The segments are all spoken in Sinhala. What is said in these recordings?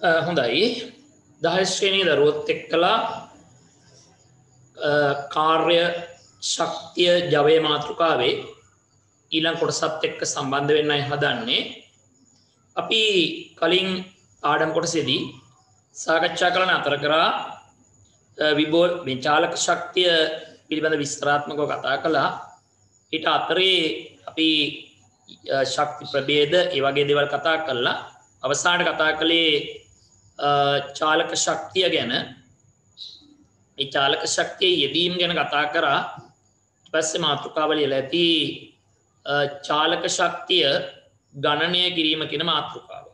හොඳයි 10 ශ්‍රේණියේ දරුවොත් එක්කලා කාර්ය ශක්තිය ජවයේ මාතෘකාවේ ඊළඟ කොටසත් එක්ක සම්බන්ධ වෙන්නයි හදන්නේ. අපි කලින් ආඩම් කොටසේදී සාකච්ඡා කරන අතර කරා විභව මේ චාලක ශක්තිය පිළිබඳ විස්තරාත්මකව කතා කළා. ඊට අතරේ අපි ශක්ති ප්‍රභේද ඒ වගේ දේවල් කතා කළා. අවසානයේ කතා කළේ චාලක ශක්තිය ගැන. මේ චාලක ශක්තිය යෙදීම ගැන කතා කරා. ඊට පස්සේ මාතෘකාව ලියලා ඇති චාලක ශක්තිය ගණනය කිරීම කියන මාතෘකාව.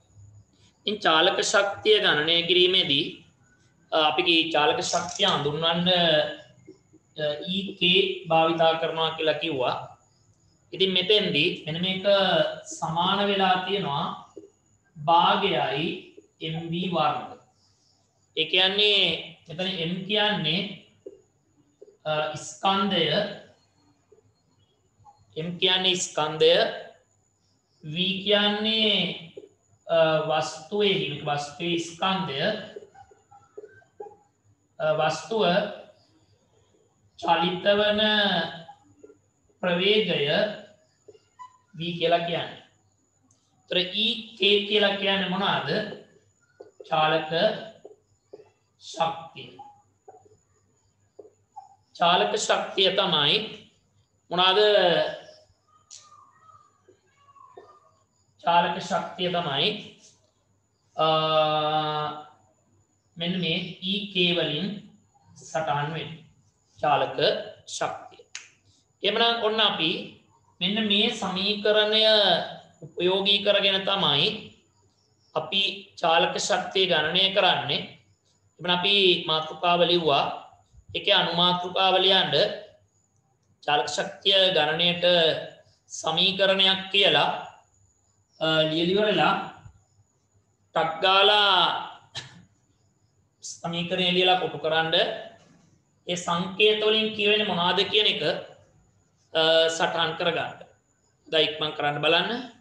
ඉතින් චාලක ශක්තිය ගණනය කිරීමේදී අපි කී චාලක ශක්තිය හඳුන්වන්න EK භාවිතා කරනවා කියලා කිව්වා. ඉතින් මෙතෙන්දී මෙන්න මේක සමාන වෙලා තියෙනවා භාගයයි mv වර්ග. ඒ කියන්නේ මෙතන m කියන්නේ ස්කන්ධය, m කියන්නේ ස්කන්ධය, v කියන්නේ වස්තුවේ ස්කන්ධය, වස්තුව චලිත වන ප්‍රවේගය v කියලා කියන්නේ. ඒතර ek කියලා කියන්නේ මොනවාද? චාලක ශක්තිය. චාලක ශක්තිය තමයි මොනවාද? චාලක ශක්තිය තමයි මෙන්න මේ ek වලින් සටහන් වෙන්නේ. චාලක ශක්තිය. එhmenan ඔන්න අපි මෙන්න මේ සමීකරණය උපයෝගී කරගෙන තමයි අපි චාලක ශක්තිය ගණනය කරන්නේ. එhmenan අපි මාතෘකාව ලිව්වා. ඒකේ අනුමාතෘකාව ලියන්න චාලක ශක්තිය ගණනයට සමීකරණයක් කියලා ලියලිවරලා ටක් ගාලා සමීකරණය ලියලා කොටු කරන්න. ඒ සංකේත වලින් කියවෙන්නේ මොනවද කියන එක සටහන් කරගන්න. දැන් ඉක්මන් කරන්න බලන්න.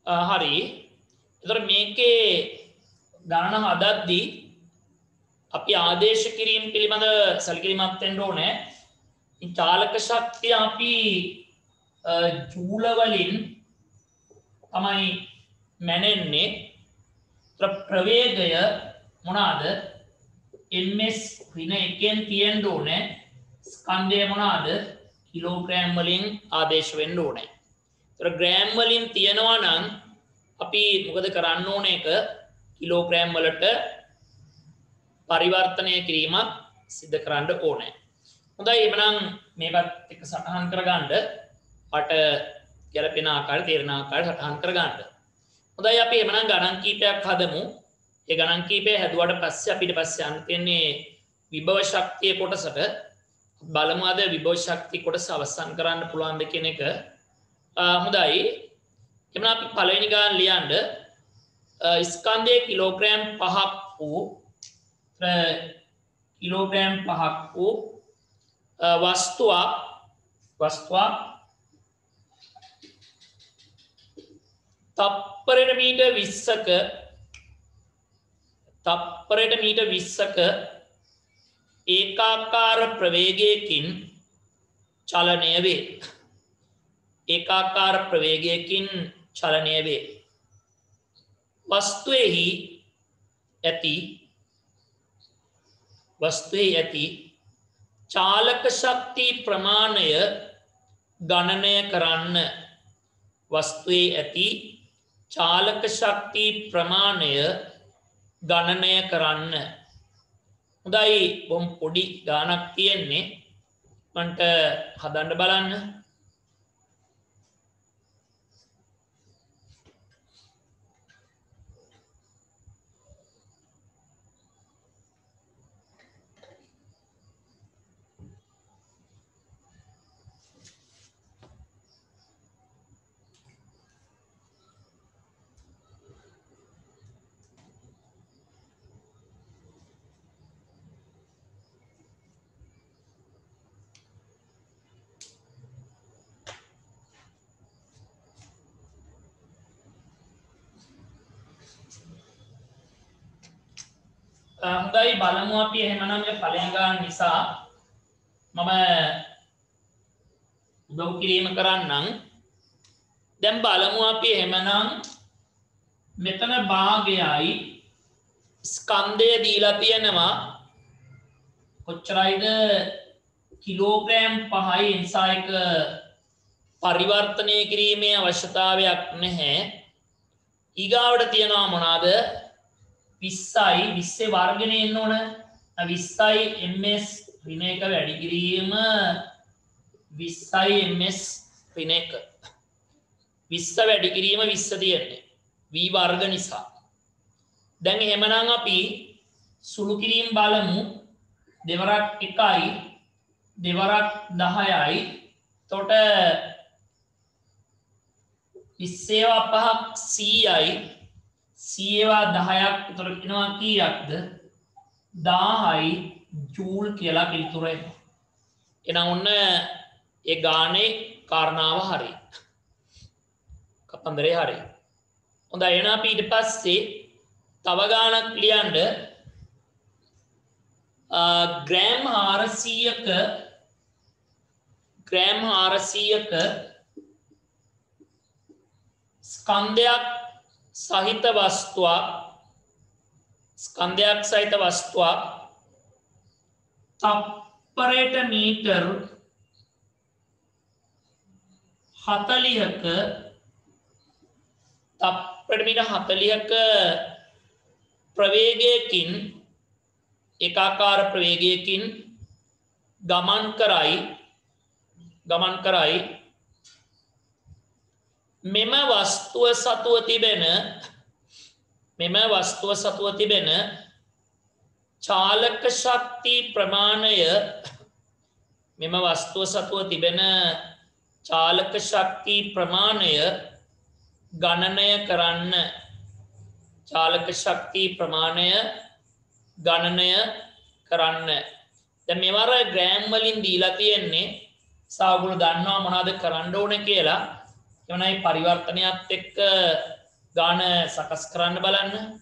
හරි. එතකොට මේකේ ගණන හදද්දී අපි ආදේශ කිරීම පිළිබඳ සැලකිලිමත් වෙන්න ඕනේ. මේ චාලක ශක්තිය අපි ජූල වලින් තමයි මැනෙන්නේ. ප්‍රවේගය මොනවාද? ms ඍණ 1න් තියෙන්න ඕනේ. ස්කන්ධය මොනවාද? කිලෝග්‍රෑම් වලින් ආදේශ වෙන්න ඕනේ. ග්‍රෑම් වලින් තියෙනවා නම් අපි මොකද කරන්න ඕනේ? එක කිලෝග්‍රෑම් වලට පරිවර්තනය කිරීමක් සිදු කරන්න ඕනේ. හොඳයි එහෙනම් මේවත් එක සටහන් කරගන්න. අට ගැලපෙන ආකාරයට තේරෙන ආකාරයට සටහන් කරගන්න. හොඳයි අපි එහෙනම් ගණන් කීපයක් හදමු. ඒ ගණන් කීපය හැදුවට පස්සේ අපිට පස්සේ යන්න තියෙන්නේ විභව ශක්තිය කොටසට. බලමු අද විභව ශක්තිය කොටස අවසන් කරන්න පුළුවන්ද කියන එක. හොඳයි එහෙනම් අපි පළවෙනි ගාන ලියන්න. ස්කන්ධයේ කිලෝග්‍රෑම් 5ක් වූ වස්තුවක් තප්පරයට මීටර් 20ක ඒකාකාර ප්‍රවේගයකින් චලනය වේ. ඒකාකාර ප්‍රවේගයකින් චලනය වේ. වස්තුවේහි ඇති වස්තුවේ ඇති චාලක ශක්ති ප්‍රමාණය ගණනය කරන්න. වස්තුවේ ඇති චාලක ශක්ති ප්‍රමාණය ගණනය කරන්න. හොඳයි බොම් පොඩි ගානක් තියෙන්නේ මන්ට හදන්න බලන්න. හොඳයි බලමු අපි එහෙමනම් මේ ඵලයන් ගන්න නිසා මම උදව් කිරීම කරන්නම්. දැන් බලමු අපි එහෙමනම් මෙතන භාගයයි ස්කන්ධය දීලා තියෙනවා කොච්චරයිද කිලෝග්‍රෑම් 5යි නිසා එක පරිවර්තනය කිරීමේ අවශ්‍යතාවයක් නැහැ. ඊගාවට තියෙනවා මොනවාද 20යි 20 වර්ගනේ එන්න ඕන 20යි ms ඍණ එක වැඩි කිරීම 20යි ms ඍණ එක 20 වැඩි කිරීම 20 තියෙන්නේ v වර්ග නිසා. දැන් එහෙමනම් අපි සුළු කිරීම බලමු. දෙවරක් 1යි දෙවරක් 10යි. එතකොට 20 5ක් 100යි 100 10ක් උතර වෙනවා කීයක්ද 1000යි ජූල් කියලා පිළිතුර එනවා. එහෙනම් ඔන්න ඒ ගානේ කාරණාව හරි. කතන්දරේ හරි. හොඳයි එහෙනම් අපි ඊට පස්සේ තව ගානක් ලියන්න ග්‍රෑම් 400ක ස්කන්ධයක් සහිත වස්තුවක් තප්පරයට මීටර් 40ක ප්‍රවේගයකින් ඒකාකාර ප්‍රවේගයකින් ගමන් කරයි. මෙම වස්තුව සතුව තිබෙන චාලක ශක්ති ප්‍රමාණය ගණනය කරන්න. දැන් මේවර ග්‍රෑම් වලින් දීලා තියෙන්නේ සාගුණ දන්නවා මොනවද කරන්න ඕනේ කියලා. එවනයි පරිවර්තනයත් එක්ක ගාන සකස් කරන්න බලන්න.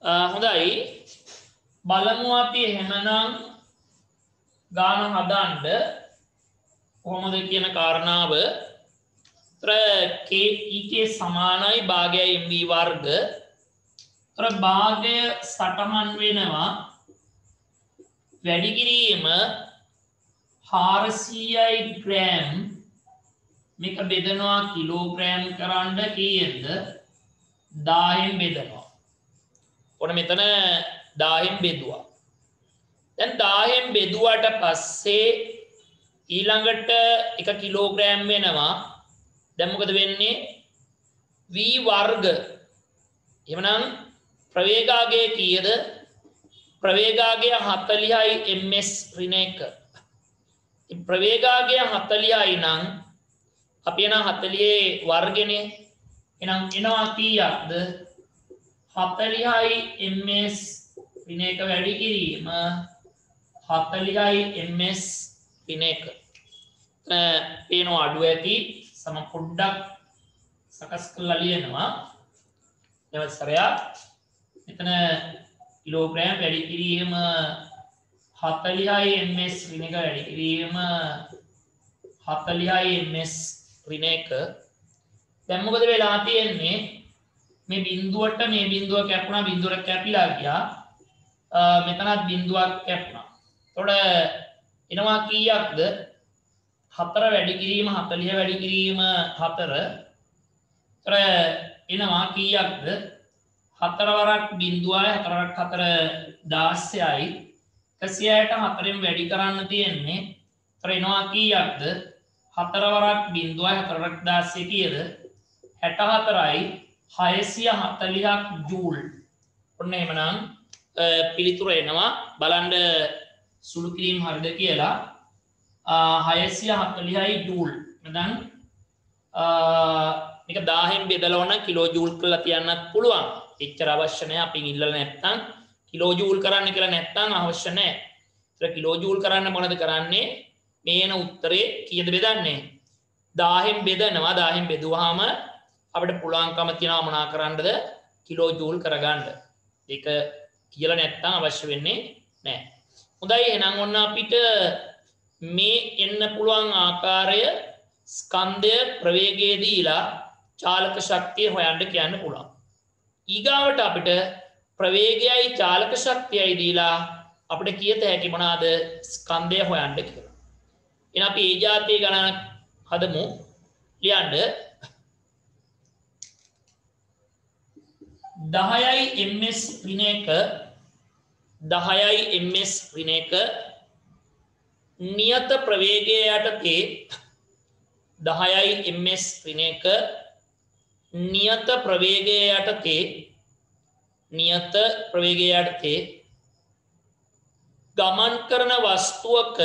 හොඳයි බලමු අපි එහෙමනම් ගාන හදන්න කොහොමද කියන කාරණාව. k සමානයි භාගයයි mv වර්ග. භාගය සටහන් වෙනවා වැඩි කිරීම 400යි ග්‍රෑම් මේක බෙදනවා කිලෝග්‍රෑම් කරන්න කීයද 10න් බෙදනවා. ඔන්න මෙතන 10න් බෙදුවා. දැන් 10න් බෙදුවට පස්සේ ඊළඟට 1 කිලෝග්‍රෑම් වෙනවා. දැන් මොකද වෙන්නේ? v වර්ග. එහෙනම් ප්‍රවේගාගය කීයද? ප්‍රවේගාගය 40යි ms ඍණ 1. ප්‍රවේගාගය 40යි නම් අපි එන 40 වර්ගනේ. එහෙනම් එනවා කීයක්ද? 40යි ms ඍණ 1 වැඩි කිරීම 40යි ms ඍණ 1. පේනවා අඩුව ඇති සම පොඩ්ඩක් සකස් කරලා ලියනවා. නැවත සරයක් මෙතන කිලෝග්‍රෑම් වැඩි කිරීම 40යි ms ඍණ 1 වැඩි කිරීම 40යි ms ඍණ 1. දැන් මොකද වෙලා තියෙන්නේ? මේ බිඳුවට මේ බිඳුව කැපුණා, බිඳුවට කැපිලා ගියා. මෙතනත් බිඳුවක් කැපුණා. එතකොට එනවා කීයක්ද? 4 වැඩි කිරීම 40 වැඩි කිරීම 4. එතකොට එනවා කීයක්ද? 4 වරක් බිඳුවයි 4 වරක් 4 16යි 106ට 4න් වැඩි කරන්න තියෙන්නේ. එතකොට එනවා කීයක්ද? 4 වරක් බිඳුවයි 4 වරක් 16 කීයද? 64යි 640ක් ජූල්. ඔන්න එහෙමනම් පිළිතුර එනවා. බලන්න සුළු කිරීම හරිද කියලා. 640යි ජූල්. දැන් මේක 1000න් බෙදලා වුණා කිලෝ ජූල් කරලා තියන්නත් පුළුවන්. එච්චර අවශ්‍ය නැහැ. අපි ඉල්ලලා නැත්තම් කිලෝ ජූල් කරන්න කියලා නැත්තම් අවශ්‍ය නැහැ. ඒතර කිලෝ ජූල් කරන්න මොනවද කරන්නේ? මේන උත්තරේ කීයද බෙදන්නේ? 1000න් බෙදනවා. 1000න් බෙදුවාම අපිට පුළුවන්කම තියනවා මොනා කරන්නද? කිලෝ ජූල් කරගන්න. ඒක කියලා නැත්තම් අවශ්‍ය වෙන්නේ නැහැ. හොඳයි එහෙනම් ඔන්න අපිට මේ එන්න පුළුවන් ආකාරය ස්කන්ධය ප්‍රවේගයේ දීලා චාලක ශක්තිය හොයන්න කියන්න පුළුවන්. ඊගාවට අපිට ප්‍රවේගයයි චාලක ශක්තියයි දීලා අපිට කියත හැකි මොනවාද? ස්කන්ධය හොයන්න කියලා. එහෙනම් අපි ඒ જાතිය ගණනක් හදමු. ලියන්න 10යි ms ඍණ 1 10යි ms ඍණ 1 නියත ප්‍රවේගය යටතේ 10යි ms ඍණ 1 නියත ප්‍රවේගය යටතේ ගමන් කරන වස්තුවක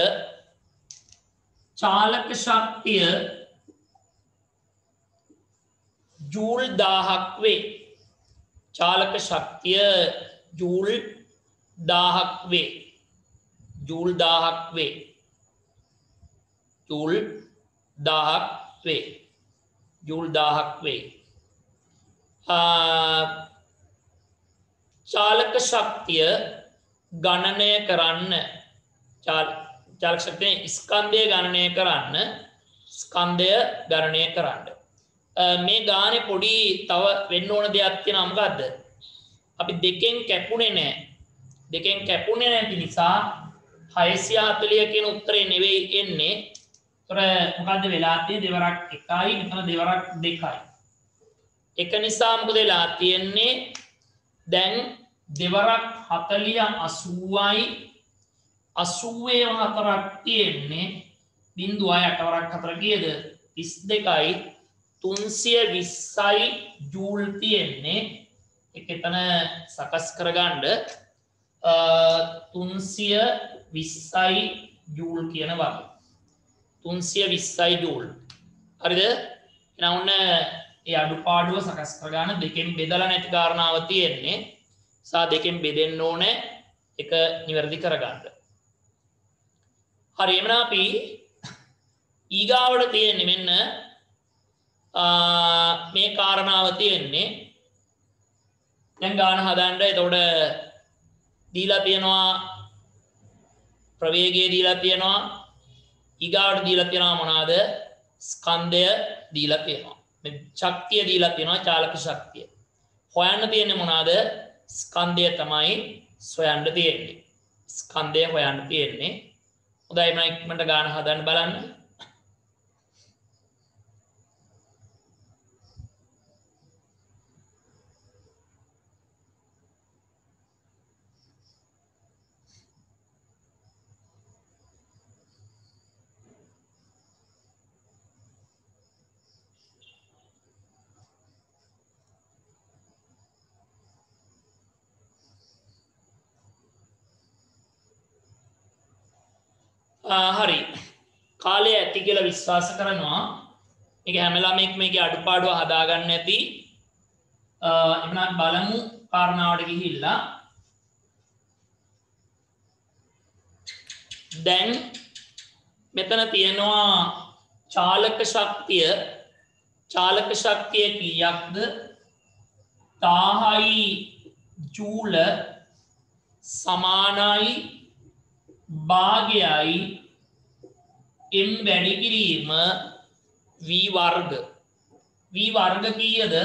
චාලක ශක්තිය ජූල් 1000ක් වේ. චාලක ශක්තිය ජූල් 1000ක් වේ. ජූල් 1000ක් වේ. ජූල් 1000ක් වේ. ජූල් 1000ක් වේ. චාලක ශක්තිය ගණනය කරන්න චාලක ශක්තිය ස්කන්ධය ගණනය කරන්න මේ ගානේ පොඩි තව වෙන්න ඕන දෙයක් තියෙනවා. මොකද්ද? අපි දෙකෙන් කැපුණේ නැති නිසා 640 කියන උත්තරේ නෙවෙයි එන්නේ. ඒතර මොකද්ද වෙලා තියෙන්නේ? දෙවරක් 1යි මෙතන දෙවරක් 2යි. එක නිසා මොකද වෙලා තියෙන්නේ? දැන් දෙවරක් 40 80යි 84ක් තියෙන්නේ. බිඳුවයි 8 වරක් 4 කීයද? 32යි 320යි ජූල් තියෙන්නේ. ඒක එතන සකස් කරගන්න 320යි ජූල් කියන වගේ. 320යි ජූල්. හරිද? එහෙනම් ඔන්න ඒ අඩුපාඩුව සකස් කරගන්න දෙකෙන් බෙදලා නැති කාරණාව තියෙන්නේ. සා දෙකෙන් බෙදෙන්න ඕනේ එක නිවැරදි කරගන්න. හරි එමනම් අපි ඊගාවට තියෙන්නේ මෙන්න මේ කාරණාව තියෙන්නේ. දැන් ගාන හදන්න. එතකොට දීලා තියෙනවා ප්‍රවේගය දීලා තියෙනවා. ඊගාවට දීලා තියෙනවා මොනවාද? ස්කන්ධය දීලා තියෙනවා. මේ ශක්තිය දීලා තියෙනවා චාලක ශක්තිය. හොයන්න තියෙන්නේ මොනවාද? ස්කන්ධය තමයි සොයන්න තියෙන්නේ. ස්කන්ධය හොයන්න තියෙන්නේ. හොඳයි මම ඉක්මනට ගාන හදන්න බලන්න. හරි කාලය ඇති කියලා විශ්වාස කරනවා. මේක හැම ළමෙක් මේකේ අඩුපාඩුව හදාගන්න ඇති. එහෙනම් බලමු කාරණාවට ගිහිල්ලා. දැන් මෙතන තියෙනවා චාලක ශක්තිය කීයක්ද? 1000යි ජූල සමානයි භාගයයි m වැඩි කිරීම v වර්ග. v වර්ග කීයද?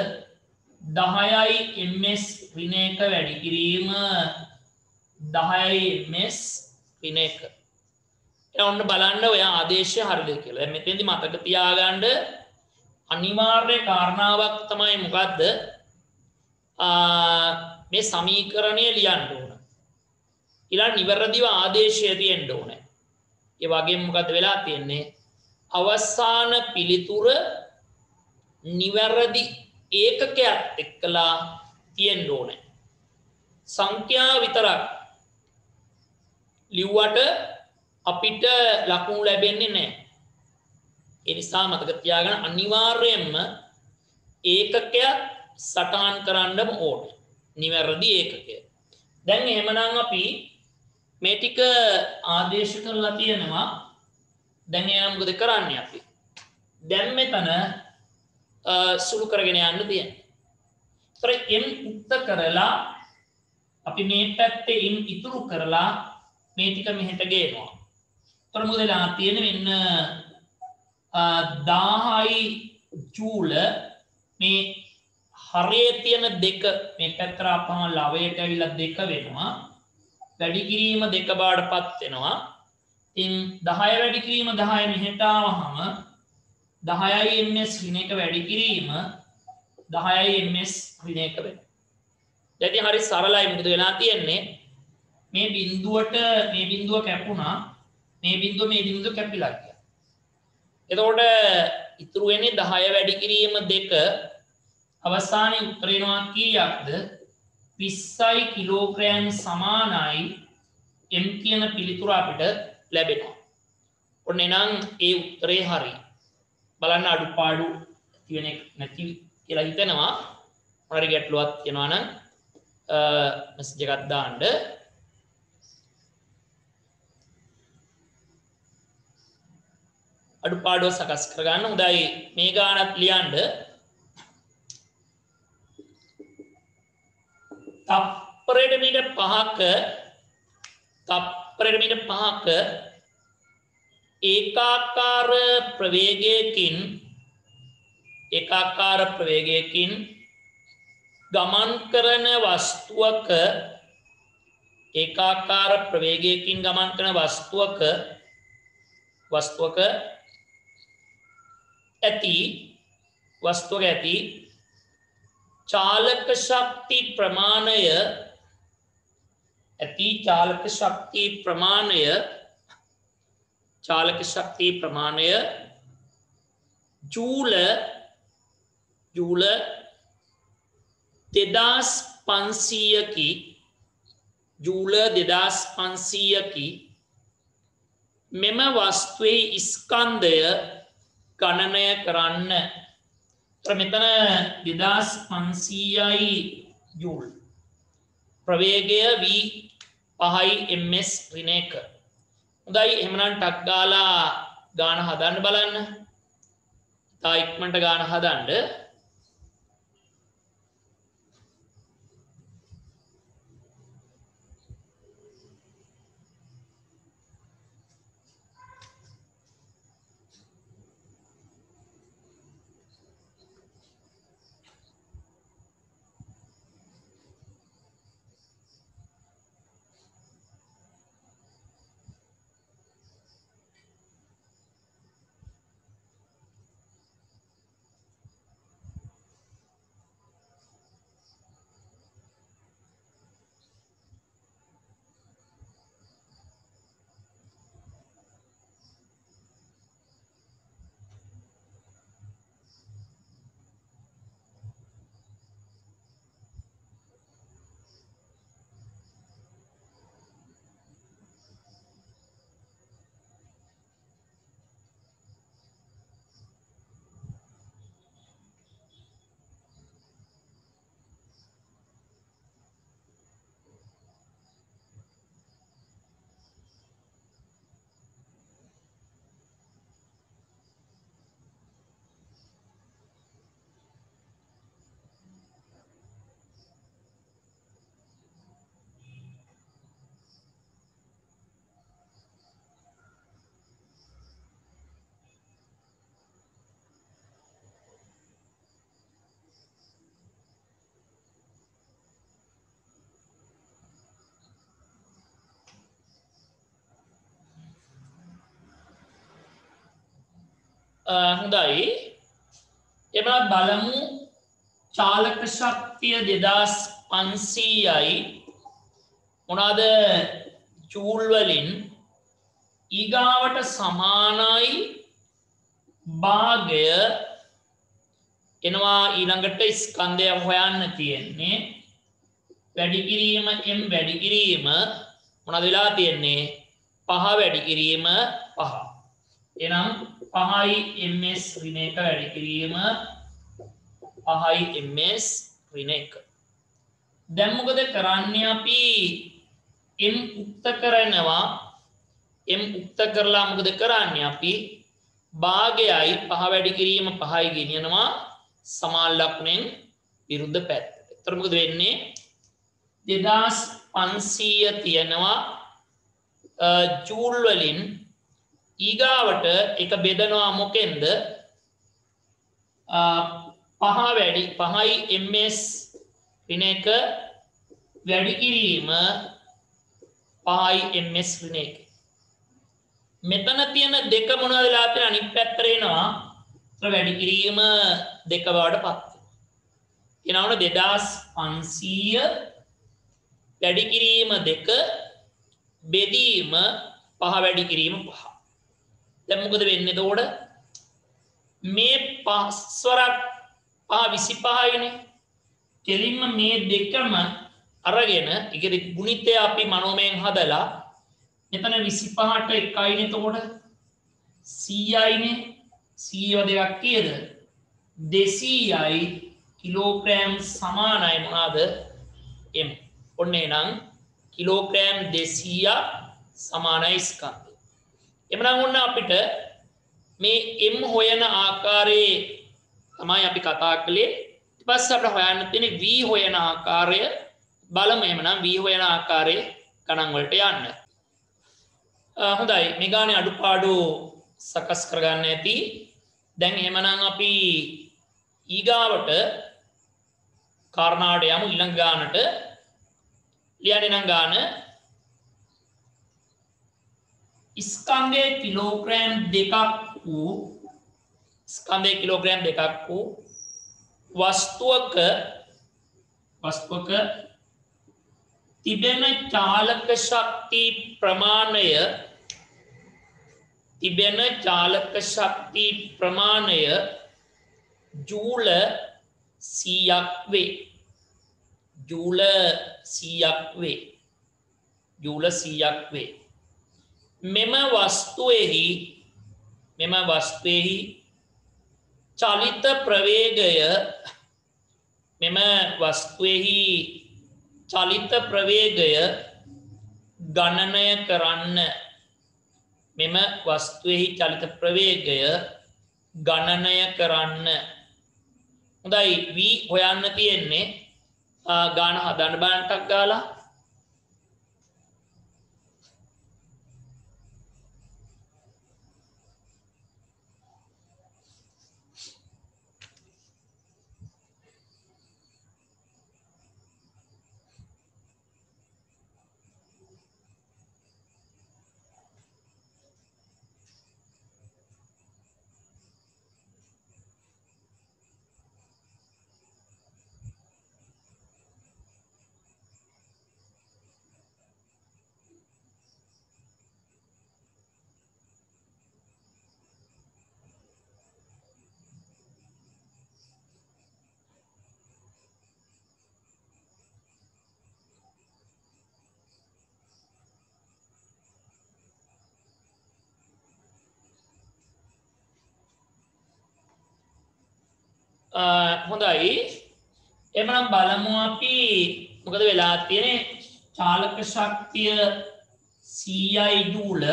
10යි ms ඍණ 1 වැඩි කිරීම 10යි ms ඍණ 1. ඔන්න බලන්න ඔය ආදේශය හරිද කියලා. දැන් මෙතෙන්දි මතක තියාගන්න අනිවාර්ය කාරණාවක් තමයි මොකද්ද? මේ සමීකරණය ලියන්න ඕන. ඊළඟ නිවැරදිව ආදේශය තියෙන්න ඕනේ. ඒ වගේම මොකද්ද වෙලා තියෙන්නේ? අවසාන පිළිතුර නිවැරදි ඒකකයක් එක්කලා තියෙන්න ඕනේ. සංඛ්‍යා විතරක් ලිව්වට අපිට ලකුණු ලැබෙන්නේ නැහැ. ඒ නිසා මතක තියාගන්න අනිවාර්යයෙන්ම ඒකකයක් සටහන් කරන්නම ඕනේ. නිවැරදි ඒකකය. දැන් එහෙමනම් අපි මේ ටික ආදේශ කරලා තියෙනවා. දැන් එයා මොකද කරන්නේ අපි? දැන් මෙතන සුළු කරගෙන යන්න තියෙනවා. ඒතර m උත්ත කරලා අපි මේ පැත්තේ m ඉතුරු කරලා මේ ටික මෙහෙට ගේනවා. ඒතර මොකද වෙලා තියෙන්නේ? මෙන්න 1000යි ජූල මේ හරේ තියෙන දෙක මේ පැත්තට අපහම ලවයට ඇවිල්ලා දෙක වෙනවා. වැඩි කිරීම දෙක බාටපත් වෙනවා. ඉතින් 10 වැඩි කිරීම 10 මෙහෙට ආවහම 10යි ms ඍණ 1 වැඩි කිරීම 10යි ms ඍණ 1 වෙනවා. දැන් හරි සරලයි. මොකද වෙලා තියෙන්නේ? මේ බිඳුව කැපුණා. මේ බිඳුව කැපිලා ගියා. එතකොට ඉතුරු වෙන්නේ 10 වැඩි කිරීම 2 අවසානයේ උත්තර වෙනවා කීයක්ද? 20යි කිලෝග්‍රෑම් සමානයි m කියන පිළිතුර අපිට ලැබෙනවා. ඔන්න එනම් ඒ උත්තරේ හරි. බලන්න අඩුපාඩු තියෙන නැති කියලා හිතනවා. මොනවාරි ගැටලුවක් තියෙනවා නම් මෙසේජ් එකක් දාන්න. අඩුපාඩුව සකස් කරගන්න. හොඳයි මේ ගානක් ලියන්න. තප්පරයට මීටර් 5ක ඒකාකාර ප්‍රවේගයකින් ගමන් කරන වස්තුවක ඇති චාලක ශක්ති ප්‍රමාණය ජූල 2500කි මෙම වස්තුවේ ස්කන්ධය ගණනය කරන්න. මෙතන 2500යි ජූල් ප්‍රවේගය v 5යි ms ඍණ 1. හොඳයි එහෙනම් ටක් ගාලා ගාන හදන්න බලන්න. තා ඉක්මනට ගාන හදන්න. හොඳයි එමත් බලමු චාලක ශක්තිය 2500යි මොනවාද ජූල් වලින් ඊගාවට සමානයි භාගය එනවා ඊළඟට ස්කන්ධය හොයන්න තියෙන්නේ වැඩි කිරීම m වැඩි කිරීම මොනවද වෙලා තියෙන්නේ 5 වැඩි කිරීම 5 එනම් 5යි ms ඍණ 1 වැඩි කිරීම 5යි ms ඍණ 1 දැන් මොකද කරන්නේ අපි m උක්ත කරනවා m උක්ත කරලා මොකද කරන්නේ අපි භාගයයි 5 වැඩි කිරීම 5යි ගෙනියනවා සමාන ලක්ෂණයෙන් විරුද්ධ පැත්තට. ඒතර මොකද වෙන්නේ 2500 තියෙනවා ජූල් වලින් ඊගාවට එක බෙදනවා මොකෙන්ද 5 වැඩි 5යි ms ඍණ 1 වැඩි කිරීම 5යි ms ඍණ 1 මෙතන තියෙන දෙක මොනවද වෙලා තියෙන අනිත් පැත්තට එනවා ඒතර වැඩි කිරීම දෙක බවට පත් වෙනවා එනවනේ 2500 වැඩි කිරීම දෙක බෙදීම 5 වැඩි කිරීම 5 දැන් මොකද වෙන්නේ එතකොට මේ 5 ස්වරක් 5 25යිනේ කෙලින්ම මේ දෙකම අරගෙන ඒකේ ගුණිතය අපි මනෝමයෙන් හදලා මෙතන 25ට 1යිනේ එතකොට 100යිනේ 100 දෙකක් කීයද 200යි කිලෝග්‍රෑම් සමානයි මොනවාද m ඔන්න එහෙනම් කිලෝග්‍රෑම් 200ක් සමානයි ස්කන්ධය එමනම් ඔන්න අපිට මේ m හොයන ආකාරයේ තමයි අපි කතා කළේ ඊට පස්සේ අපිට හොයන්න තියෙන්නේ v හොයන ආකාරය බලමු එහෙමනම් v හොයන ආකාරයේ ගණන් වලට යන්න හොඳයි මේ ගානේ අඩුපාඩු සකස් කරගන්න ඇති දැන් එහෙමනම් අපි ඊගාවට කාරණාවට යමු ඊළඟ ගානට ලියන්නේ නම් ගාන ස්කන්ධයේ කිලෝග්‍රෑම් 2ක් වූ ස්කන්ධයේ කිලෝග්‍රෑම් 2ක් වූ වස්තුවක තිබෙන චාලක ශක්ති ප්‍රමාණය ජූල 100ක් වේ ජූල 100ක් වේ මෙම වස්තුවේහි චලිත ප්‍රවේගය ගණනය කරන්න හොඳයි v හොයන්න තියෙන්නේ ගාන හදන්න බලන්නක් ගාලා හොඳයි එමනම් බලමු අපි මොකද වෙලා තියෙන්නේ චාලක ශක්තිය 100යි ජූල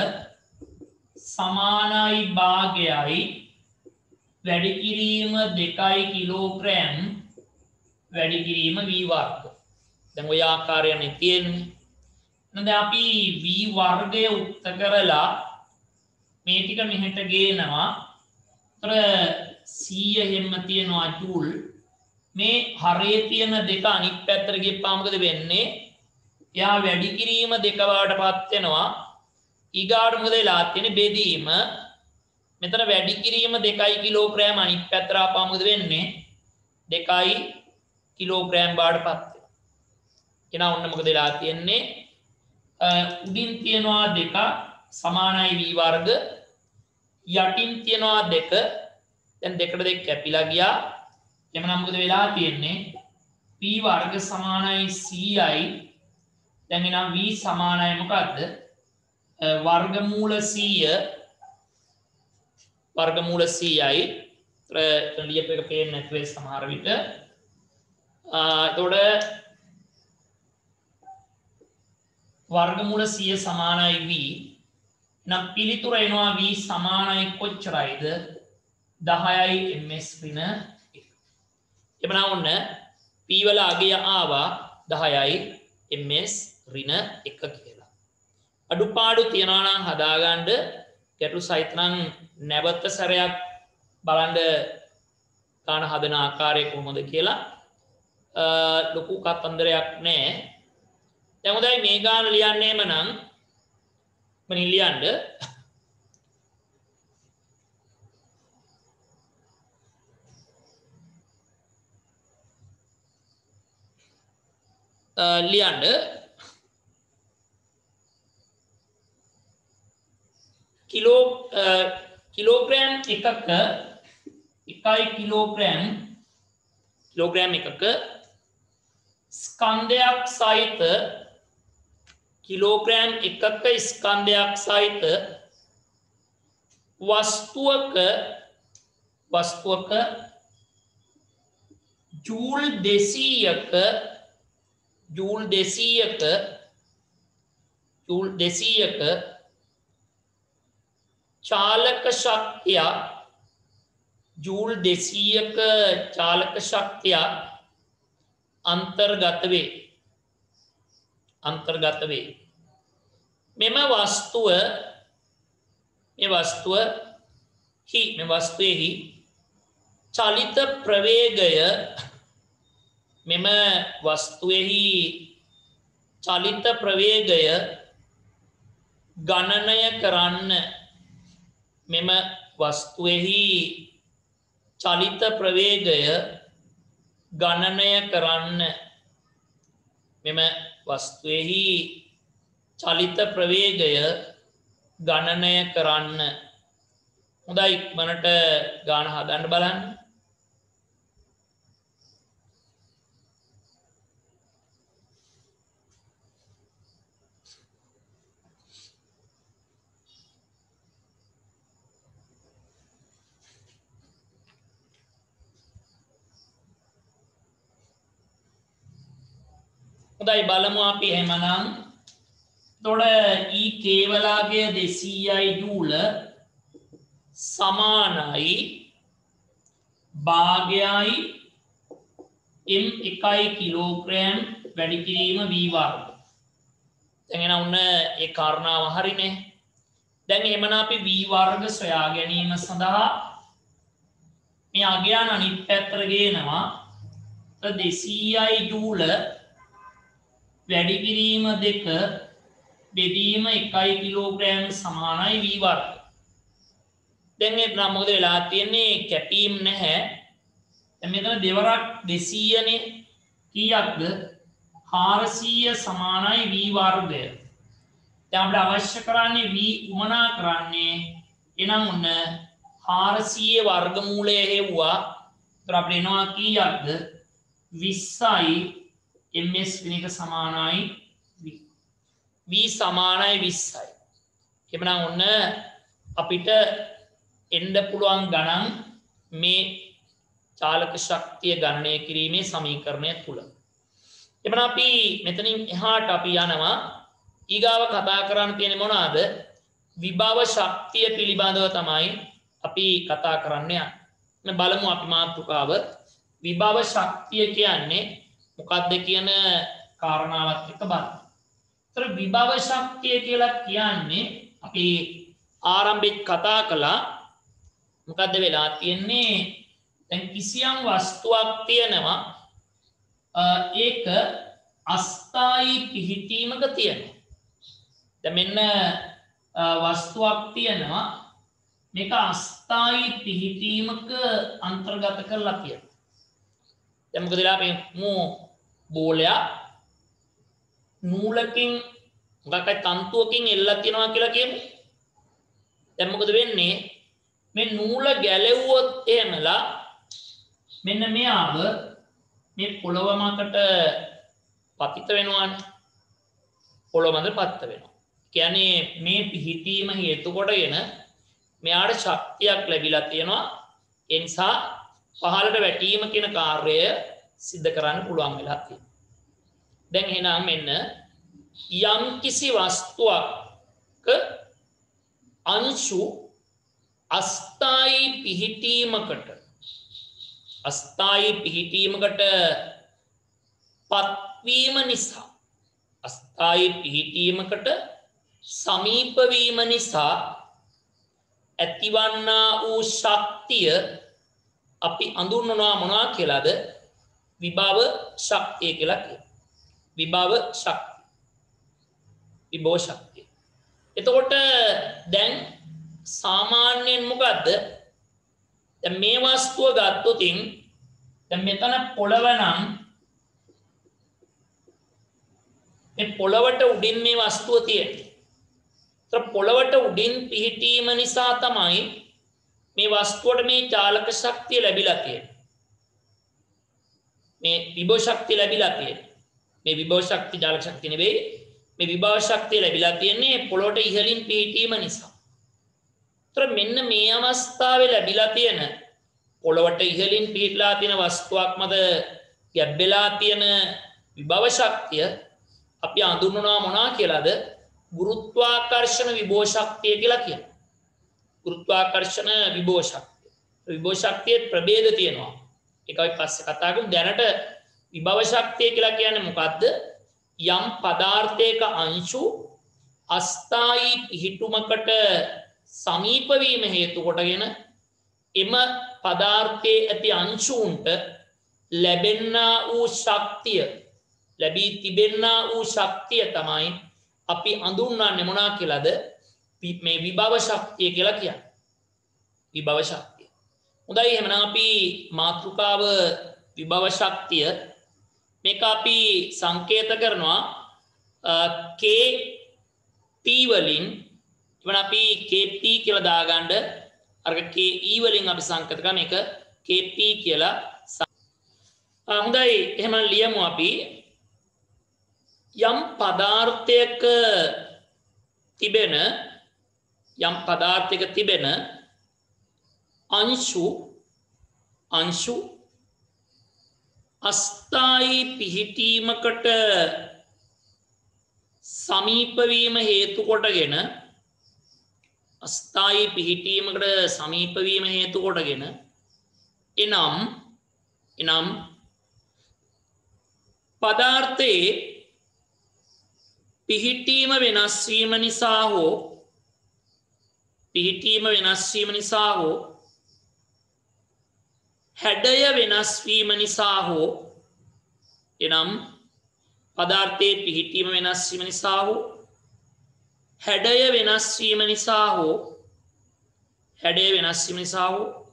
සමානයි භාගයයි වැඩි කිරීම 2යි කිලෝග්‍රෑම් වැඩි කිරීම v වර්ග දැන් ඔය ආකාරයනේ තියෙන්නේ එහෙනම් දැන් අපි v වර්ගය උක්ත කරලා මේ ටික මෙහෙට ගේනවා ඒතර 100 හැම තියනවා ජූල් මේ හරේ තියෙන දෙක අනිත් පැත්තට ගියපුවාම මොකද වෙන්නේ? එයා වැඩි කිරීම දෙක වඩටපත් වෙනවා. ඊගාට මොකද වෙලා තියෙන්නේ? බෙදීම මෙතන වැඩි කිරීම 2 කිලෝග්‍රෑම් අනිත් පැත්තට ආපුවම මොකද වෙන්නේ 2 කිලෝග්‍රෑම් බාටපත් වෙනවා. එහෙනම් ඔන්න මොකද වෙලා තියෙන්නේ උඩින් තියනවා 2 සමානයි v වර්ග යටින් තියනවා 2 දැන් 2ට 2 කැපිලා ගියා. එhmenan මොකද වෙලා තියෙන්නේ p වර්ග සමානයි cයි දැන් එනම් v සමානයි මොකද්ද වර්ගමූල 100 වර්ගමූල 100යි ලියප එක පේන්නේ නැතුව සමහර විට එතකොට වර්ගමූල 100 සමානයි v නම් පිළිතුර එනවා v සමානයි කොච්චරයිද 10යි ms ඍණ 1. එබනම් ඔන්න p වල අගය ආවා 10යි ms ඍණ 1 කියලා. අඩුපාඩු තියනවා නම් හදාගන්න ගැටළු සහිත නම් නැවත සැරයක් බලන්න ගාන හදන ආකාරය කොහොමද කියලා ලොකු කතන්දරයක් නැහැ. දැන් හොඳයි මේ ගාන ලියන්නේම නම් මම ලියන්න කිලෝග්‍රෑම් එකක 1 කිලෝග්‍රෑම් එකක ස්කන්ධයක් සහිත කිලෝග්‍රෑම් එකක ස්කන්ධයක් සහිත වස්තුවක ජූල් 200ක चालक शक्तिय जूल 200ක चालक शक्तिය अंतर्गत වේ මෙම වස්තුවේහි චලිත ප්‍රවේගය ගණනය කරන්න මෙම වස්තුවේහි චලිත ප්‍රවේගය ගණනය කරන්න හොඳයි ඉක්මනට ගාන හදන්න බලන්න. හොඳයි බලමු අපි එහෙමනම් එතකොට E කේවලාගේ 200යි ජූල සමානයි භාගයයි m 1 කිලෝග්‍රෑම් වැඩි කිරීම v වර්ග. දැන් එන උන්න ඒ කාරණාව හරිනේ. දැන් එහෙමනම් අපි v වර්ග සොයා ගැනීම සඳහා මේ අගයන් අනිත් පැත්තට ගේනවා 200යි ජූල වැඩි කිරීම 2 බෙදීම 1 කිලෝග්‍රෑම් සමානයි v වර්ග. දැන් මේ මොකද වෙලා තියෙන්නේ කැපීම් නැහැ. දැන් මෙතන දෙවරක් 200 නේ කීයක්ද 400 සමානයි v වර්ගය. දැන් අපිට අවශ්‍ය කරන්නේ v උමනා කරන්නේ එනම් ඔන්න 400 වර්ගමූලය හේවුවා. ඒතර අපිට එනවා කීයක්ද 20යි ms විනික සමානයි v සමානයි 20යි. එhmenan ඔන්න අපිට එන්න පුළුවන් ගණන් මේ චාලක ශක්තිය ගණනය කිරීමේ සමීකරණය තුල. එhmenan අපි මෙතනින් එහාට අපි යනවා ඊගාව කතා කරන්න තියෙන්නේ මොනවාද? විභව ශක්තිය පිළිබඳව තමයි අපි කතා කරන්න යන්නේ. බලමු අපි මාතෘකාව විභව ශක්තිය කියන්නේ මොකක්ද කියන කාරණාවත් එක්ක බලමු. ඒතර විභව ශක්තිය කියලා කියන්නේ අපි ආරම්භයේ කතා කළා මොකද්ද වෙලා තියෙන්නේ දැන් කිසියම් වස්තුවක් තියෙනවා ඒක අස්ථායි පිහිටීමක තියෙනවා. දැන් මෙන්න වස්තුවක් තියෙනවා මේක අස්ථායි පිහිටීමක අන්තර්ගත කරලා තියෙනවා. දැන් මොකද වෙලා මේ බෝලයක් නූලකින් මොකක්ද තන්තුවකින් එල්ලලා තියනවා කියලා කියමු. දැන් මොකද වෙන්නේ? මේ නූල ගැලෙව්වොත් එහෙමලා මෙන්න මෙයාව මේ පොළව මතට පතිත වෙනවානේ. පොළව මත පතිත වෙනවා. කියන්නේ මේ පිහිටීම හේතු කොටගෙන මෙයාට ශක්තියක් ලැබිලා තියෙනවා. ඒ නිසා පහළට වැටීම කියන කාර්යය සිද්ධ කරන්න පුළුවන් වෙලා තියෙනවා. දැන් එහෙනම් මෙන්න යම් කිසි වස්තුවක අංශු අස්ථායි පිහිටීමකට පත්වීම නිසා අස්ථායි පිහිටීමකට සමීප වීම නිසා ඇතිවන්නා වූ ශක්තිය අපි අඳුන්වනවා මොනවා කියලාද? විභව ශක්තිය කියලා කියනවා. විභව ශක්තිය. එතකොට දැන් සාමාන්‍යයෙන් මොකද්ද? දැන් මේ වස්තුව ගත්තොතින් දැන් මෙතන පොළව නම් මේ පොළවට උඩින් මේ වස්තුව තියෙන්නේ. ඒතර පොළවට උඩින් පිහිටීම නිසා තමයි මේ වස්තුවට මේ චාලක ශක්තිය ලැබිලා තියෙන්නේ. මේ විභව ශක්තිය ලැබිලා තියෙන්නේ. මේ විභව ශක්තිය චාලක ශක්තිය නෙවෙයි. මේ විභව ශක්තිය ලැබිලා තියෙන්නේ පොළොවට ඉහළින් පිහිටීම නිසා. ඒතර මෙන්න මේ අවස්ථාවේ ලැබිලා තියෙන පොළොවට ඉහළින් පිහිටලා තියෙන වස්තුවක් මත ගැබ්බෙලා තියෙන විභව ශක්තිය අපි අඳුන්වනවා මොනවා කියලාද? ගුරුත්වාකර්ෂණ විභව ශක්තිය කියලා කියනවා. ගුරුත්වාකර්ෂණ විභව ශක්තිය. විභව ශක්තියේ ප්‍රභේද තියෙනවා. ඒක අපි පස්සේ කතා කරමු. දැනට විභව ශක්තිය කියලා කියන්නේ මොකද්ද? යම් පදාර්ථයක අංශු අස්ථායි පිහිටුමකට සමීප වීම හේතු කොටගෙන එම පදාර්ථයේ ඇති අංශුන්ට ලැබෙන්නා වූ ශක්තිය ලැබී තිබෙන්නා වූ ශක්තිය තමයි අපි අඳුන්වන්නේ මොනවා කියලාද? මේ විභව ශක්තිය කියලා කියන්නේ. විභව ශක්තිය. හොඳයි එහෙනම් අපි මාතෘකාව විභව ශක්තිය මේක අපි සංකේත කරනවා KP වලින්. ඉතින් අපි KP කියලා දාගන්න අර KE වලින් අපි සංකේත කරන එක KP කියලා. හොඳයි එහෙනම් ලියමු අපි යම් පදාර්ථයක තිබෙන අංශු අස්ථායි පිහිටීමකට සමීප වීම හේතු කොටගෙන එනම් පදාර්ථයේ පිහිටීම වෙනස් වීම නිසා හෝ හැඩය වෙනස් වීම නිසා හෝ එනම් පදාර්ථයේ පිහිටීම වෙනස් වීම නිසා හෝ හැඩය වෙනස් වීම නිසා හෝ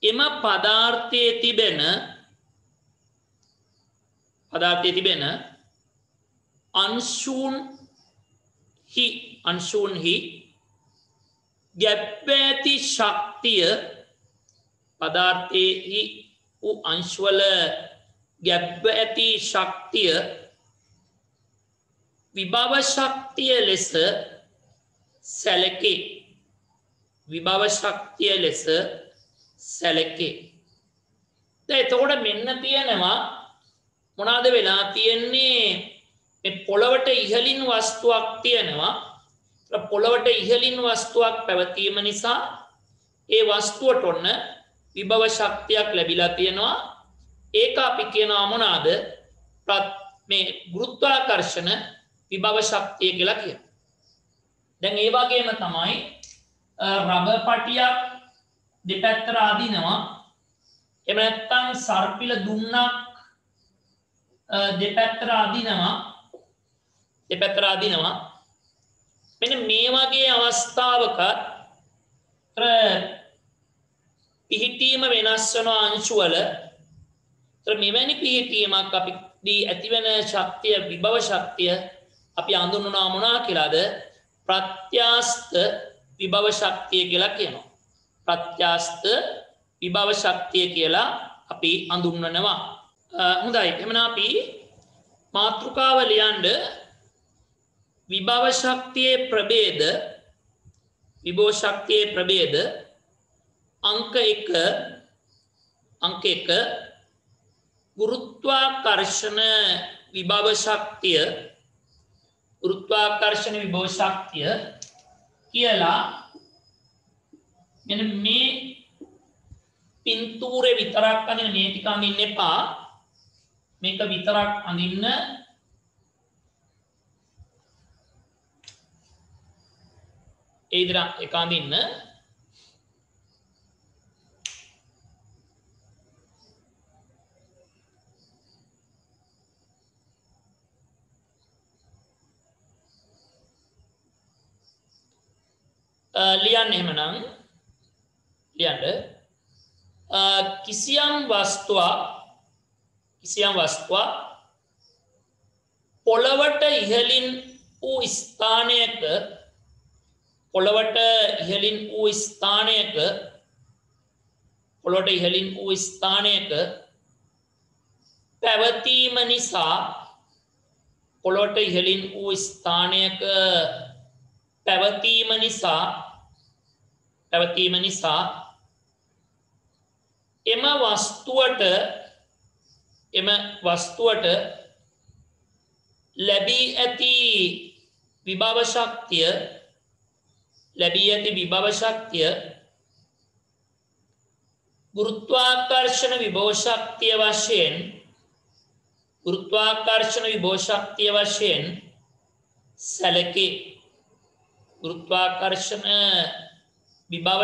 එම පදාර්ථයේ තිබෙන අංශුන්හි ගැබ්ව ඇති ශක්තිය පදාර්ථයේ වූ අංශවල ගැබ්ව ඇති ශක්තිය විභව ශක්තිය ලෙස සැලකේ. දැන් එතකොට මෙන්න තියෙනවා මොනවාද වෙලා තියෙන්නේ? මේ පොළවට ඉහළින් වස්තුවක් තියෙනවා. පොළවට ඉහළින් වස්තුවක් පැවතීම නිසා ඒ වස්තුවට ඔන්න විභව ශක්තියක් ලැබිලා තියෙනවා. ඒක අපි කියනවා මොනවාද? මේ ගුරුත්වාකර්ෂණ විභව ශක්තිය කියලා කියනවා. දැන් ඒ වගේම තමයි රබර් පටියක් දෙපැත්තට අදිනවා. එහෙම නැත්නම් සර්පිල දුන්නක් දෙපැත්තට අදිනවා. මෙන්න මේ වගේ අවස්ථාවක පිහිටීම වෙනස් වෙන අංශු වල මෙවැනි පිහිටීමක් අපි දී ඇතිවන ශක්තිය විභව ශක්තිය අපි හඳුන්වනවා මොනවා කියලාද? ප්‍රත්‍යාස්ත විභව ශක්තිය කියලා කියනවා. ප්‍රත්‍යාස්ත විභව ශක්තිය කියලා අපි හඳුන්වනවා. හොඳයි. එහෙනම් අපි මාතෘකාව ලියන්න විභව ශක්තියේ ප්‍රභේද අංක 1 ගුරුත්වාකර්ෂණ විභව ශක්තිය කියලා මෙන්න මේ පින්තූරේ විතරක් අඳින්න මේ ටික අඳින්න එපා. මේක විතරක් අඳින්න. ඒ විදිහට එක අඳින්න. ලියන්න එහෙමනම් ලියන්න කිසියම් වස්තුවක් පොළවට ඉහළින් වූ ස්ථානයක පැවතීම නිසා එම වස්තුවට ලැබී ඇති විභව ශක්තිය ගුරුත්වාකර්ෂණ විභව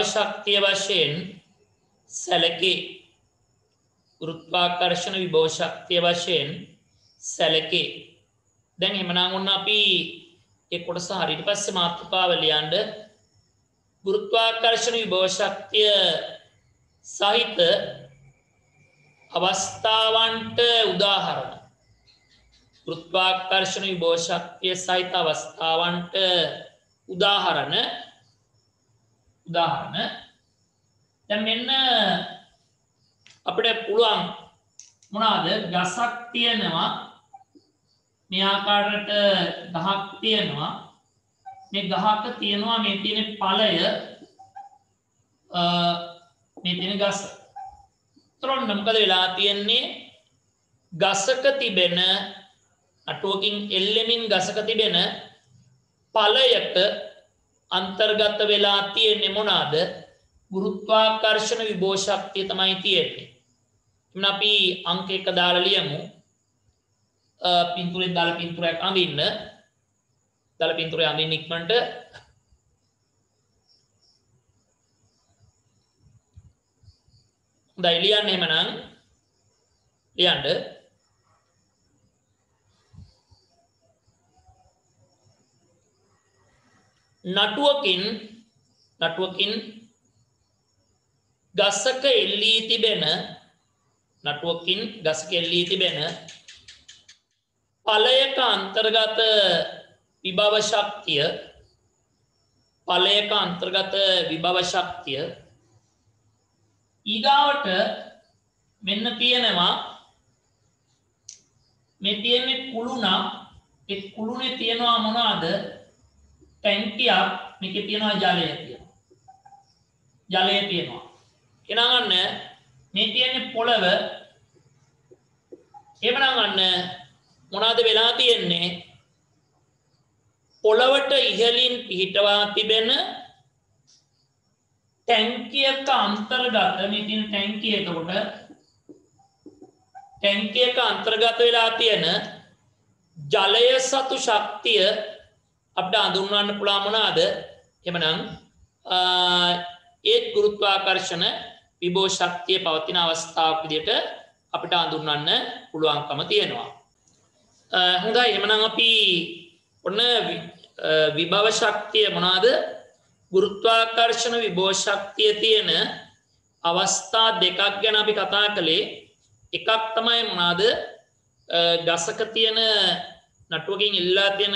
ශක්තිය වශයෙන් සැලකේ. ගුරුත්වාකර්ෂණ විභව ශක්තිය වශයෙන් සැලකේ. දැන් එහෙමනම් ඔන්න අපි ඒ කොටස හරියට පස්සේ මාතෘකාව ලියන්න. ගුරුත්වාකර්ෂණ විභව ශක්තිය සහිත අවස්ථාවන්ට උදාහරණ. ගුරුත්වාකර්ෂණ විභව ශක්තිය සහිත අවස්ථාවන්ට උදාහරණ. දැන් මෙන්න අපිට පුළුවන් මොනවාද? ගසක් තියෙනවා. මේ ආකාරයට ගහක් තියෙනවා. මේ ගහක තියෙනවා මේ තියෙන ඵලය මේ තියෙන ගස. ත්‍රොන්න මොකද වෙලා තියෙන්නේ? ගසක තිබෙන අටුවකින් එල්ලෙමින් ගසක තිබෙන ඵලයක අන්තර්ගත වෙලා තියෙන්නේ මොනවාද? ගුරුත්වාකර්ෂණ විභව ශක්තිය තමයි තියෙන්නේ. එන්න අපි අංක 1 දාලා ලියමු. පින්තූරේ දාලා පින්තූරයක් අඳින්න. ඉක්මනට. හොඳයි ලියන්න එහෙමනම්. ලියන්න. නටුවකින් ගසක එල්ලී තිබෙන ඵලයක අන්තර්ගත විභව ශක්තිය ඊගාවට මෙන්න තියෙනවා මේ තියෙන්නේ කුළුණක්. ඒ කුළුණේ තියෙනවා මොනවාද? ටැංකියක්. මේකේ තියෙනවා ජලය තියෙනවා. එනවා ගන්න මේ තියෙන්නේ පොළව. එවනම් ගන්න මොනවාද වෙලා තියෙන්නේ? පොළවට ඉහළින් පිහිටවා තිබෙන ටැංකියක අන්තර්ගත මේ තියෙන ටැංකිය. එතකොට ටැංකියක අන්තර්ගත වෙලා තියෙන ජලය සතු ශක්තිය අපිට හඳුන්වන්න පුළුවන් මොනවාද? එhmenan ඒ ගුරුත්වාකර්ෂණ විභව ශක්තිය පවතින අවස්ථාවක් විදිහට අපිට හඳුන්වන්න පුළුවන්කම තියෙනවා. හොඳයි එහෙනම් අපි ඔන්න විභව ශක්තිය මොනවාද? ගුරුත්වාකර්ෂණ විභව ශක්තිය තියෙන අවස්ථා දෙකක් ගැන අපි කතා කළේ. එකක් තමයි මොනවාද? ගසක තියෙන නටුවකින් ඉල්ලා තියෙන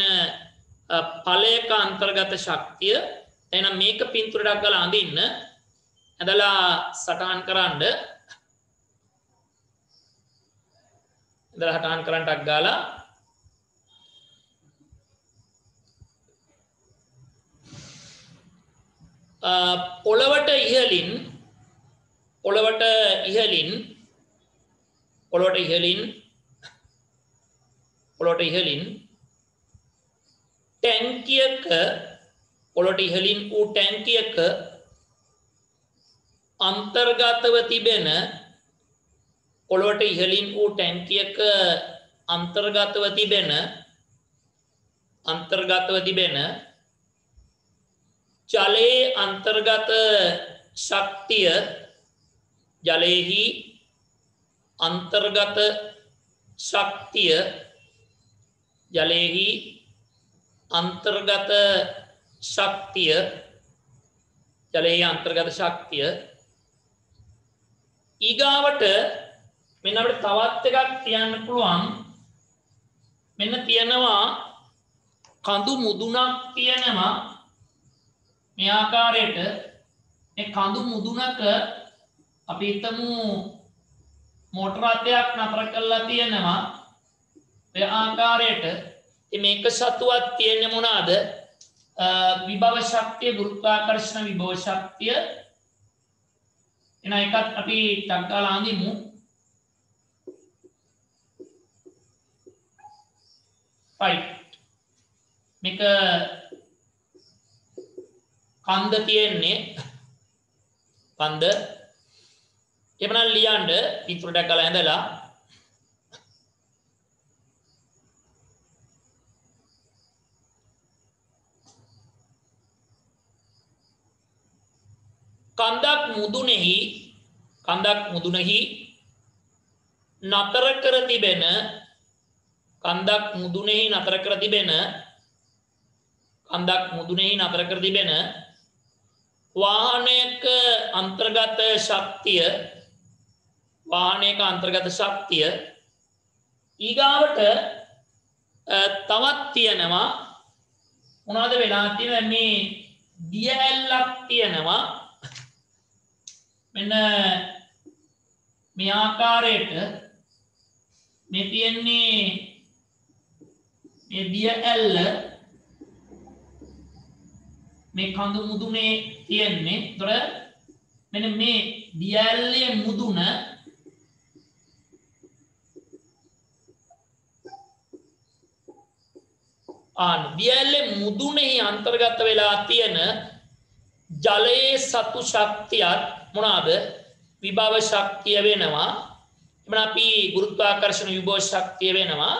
ඵලයක අන්තර්ගත ශක්තිය. එහෙනම් මේක පින්තූරයක් ගාලා අඳින්න. ඇදලා සටහන් කරන්න. ඇදලා සටහන් කරන්නටක් ගාලා පොළවට ඉහළින් ටැංකියක පොළොට ඉහළින් වූ ටැංකියක අන්තර්ගතව තිබෙන පොළොවට ඉහළින් වූ ටැංකියක අන්තර්ගතව තිබෙන ජලයේ අන්තර්ගත ශක්තිය ජලයේහි අන්තර්ගත ශක්තිය ඊගාවට මෙන්න අපිට තවත් එකක් කියන්න පුළුවන්. මෙන්න තියෙනවා කඳු මුදුනක් තියෙනවා මේ ආකාරයට. මේ කඳු මුදුනක අපි හිතමු මෝටර රථයක් නතර කරලා තියෙනවා මේ ආකාරයට. මේක සතුවක් තියෙන්නේ මොනවාද? විභව ශක්තිය, ගුරුත්වාකර්ෂණ විභව ශක්තිය. එන එකත් අපි ටක් ගාලා අඳිමු. right. මේක කන්ද තියෙන්නේ කන්ද. එමනම් ලියන්න පිටුරටක් ගාලා ඇඳලා කන්දක් මුදුනෙහි නතර කර තිබෙන වාහනයක අන්තර්ගත ශක්තිය ඊගාවට තවත් තියෙනවා මොනවද වෙලා තියෙන්නේ? මේ දිය ඇල්ලක් තියෙනවා. මෙන්න මේ ආකාරයට මේ තියෙන්නේ මේ දිය ඇල්ල මේ කඳු මුදුනේ තියෙන්නේ. ඒතර මෙන්න මේ දිය ඇල්ලේ මුදුන දිය ඇල්ලේ මුදුනේ අන්තර්ගත වෙලා තියෙන ජලයේ සතු ශක්තියත් මොනවාද? විභව ශක්තිය වෙනවා. එමනම් අපි ගුරුත්වාකර්ෂණ විභව ශක්තිය වෙනවා.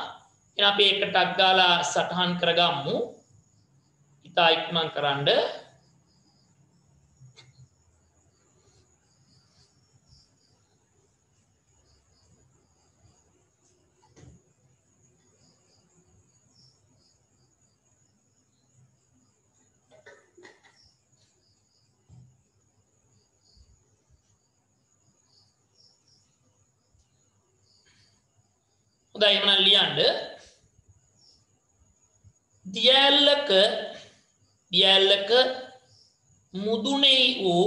එහෙනම් අපි ඒක ටක් ගාලා සටහන් කරගමු. ඉතා ඉක්මන් කරන්න. හොඳයි එහෙනම් ලියන්න. දියැලක මුදුනේ වූ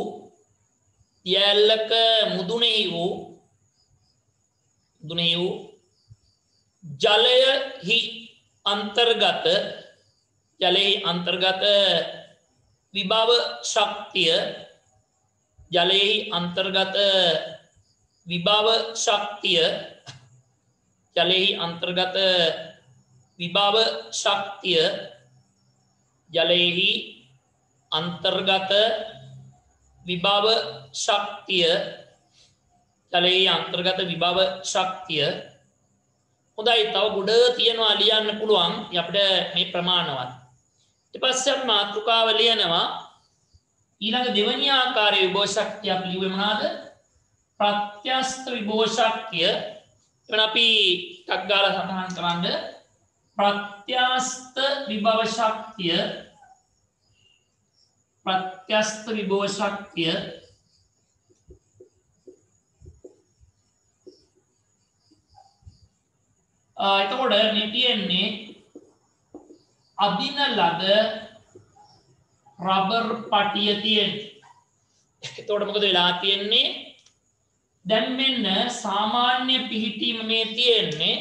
ජලයෙහි අන්තර්ගත විභව ශක්තිය හොඳයි තව ගොඩ තියනවා ලියන්න පුළුවන් අපිට මේ ප්‍රමාණවත්. ඊට පස්සේ අපි මාතෘකාව ලියනවා. ඊළඟ දෙවෙනි ආකාරයේ විභව ශක්තිය අපි ලියුවේ මොනවාද? ප්‍රත්‍යස්ත විභව ශක්තිය. එතන අපි ටක් ගාලා සටහන් කරන්න. ප්‍රත්‍යස්ත විභව ශක්තිය ප්‍රත්‍යස්ත විභව ශක්තිය එතකොට මේ තියෙන්නේ අදින ලද රබර් පටිය තියෙන්නේ. එතකොට මොකද වෙලා තියෙන්නේ? දැන් මෙන්න සාමාන්‍ය පිහිටීම මේ තියෙන්නේ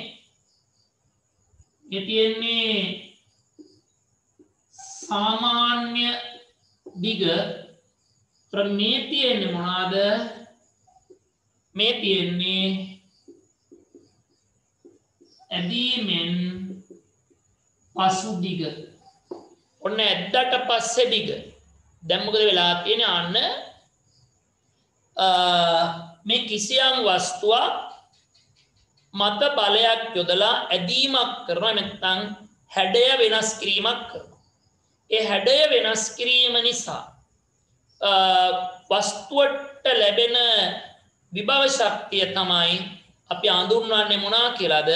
සාමාන්‍ය දිග මේ තියෙන්නේ මොනවාද? මේ තියෙන්නේ ඇදීමෙන් පසු දිග. ඔන්න ඇද්දට පස්සේ දිග. දැන් මොකද වෙලා තියෙන්නේ? අන්න මේ කිසියම් වස්තුවක් මත බලයක් යොදලා ඇදීමක් කරනවා, නැත්නම් හැඩය වෙනස් කිරීමක් කරනවා. ඒ හැඩය වෙනස් කිරීම නිසා වස්තුවට ලැබෙන විභව ශක්තිය තමයි අපි හඳුන්වන්නේ මොනවා කියලාද?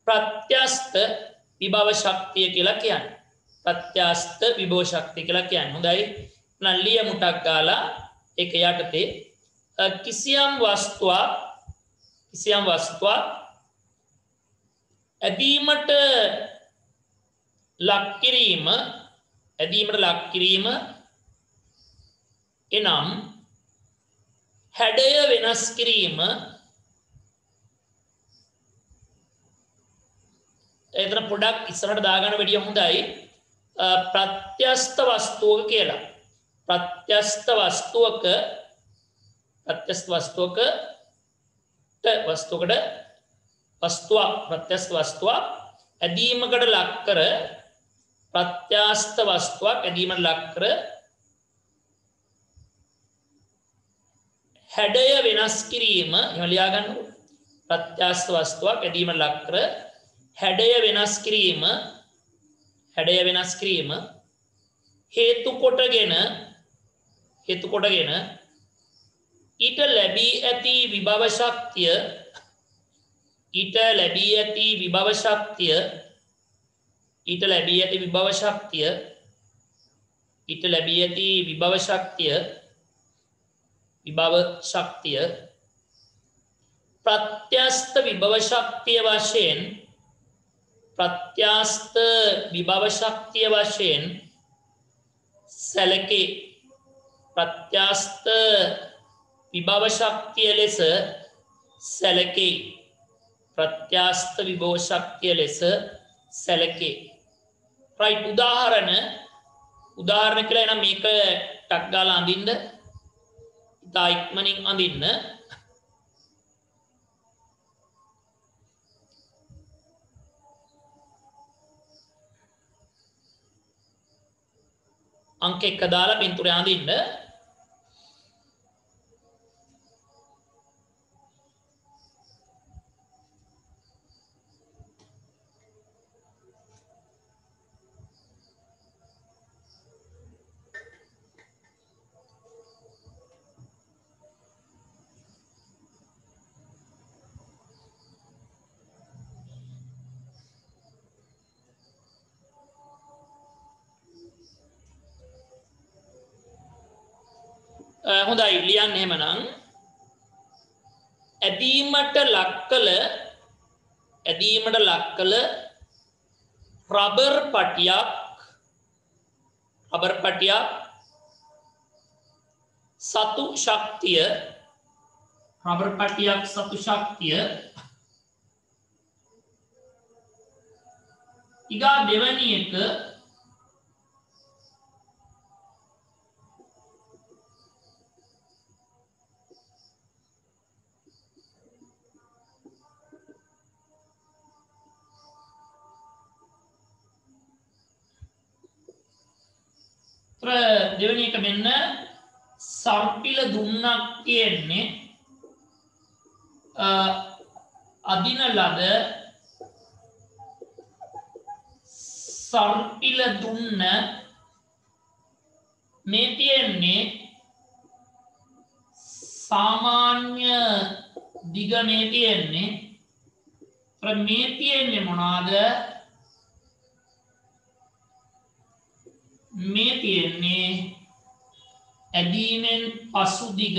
ප්‍රත්‍යස්ත විභව ශක්තිය කියලා කියන්නේ. ප්‍රත්‍යස්ත විභව ශක්තිය කියලා කියන්නේ. හොඳයි. නල්ලිය මුටක් ගාලා ඒක යටතේ කිසියම් වස්තුවක් ඇදීමට ලක් කිරීම එනම් හැඩය වෙනස් කිරීම. එතන පොඩක් ඉස්සරහට දාගන්න වැඩිය හොඳයි. ප්‍රත්‍යස්ත වස්තුවක කියලා. ප්‍රත්‍යස්ත වස්තුවක් ඇදීමකට ලක් කර ප්‍රත්‍යස්ත වස්තුවක් ඇදීමට ලක් කර හැඩය වෙනස් කිරීම. එහෙම ලියා ගන්නකො. ප්‍රත්‍යස්ත වස්තුවක් ඇදීමට ලක් කර හැඩය වෙනස් කිරීම හේතු කොටගෙන ඊට ලැබී ඇති විභව ශක්තිය ප්‍රත්‍යස්ත විභව ශක්තිය වශයෙන් සැලකේ. ප්‍රත්‍යස්ත විභව ශක්තිය ලෙස සැලකේ. රයිට්. උදාහරණ කියලා එනම් මේක ටක් ගාලා අඳින්න. ඉතා ඉක්මනින් අඳින්න. අංක 1 දාලා පින්තූරය අඳින්න. හොඳයි. ලියන්න එහෙමනම් ඇදීමට ලක් කළ රබර් පටියක් සතු ශක්තිය ඊගා දෙවැනි එක මෙන්න සර්පිල දුන්නක් තියෙන්නේ අදින ලද සර්පිල දුන්න මේ තියෙන්නේ සාමාන්‍ය දිග. මේ තියෙන්නේ මොනවාද? මේ තියෙන්නේ ඇදීමෙන් පසු දිග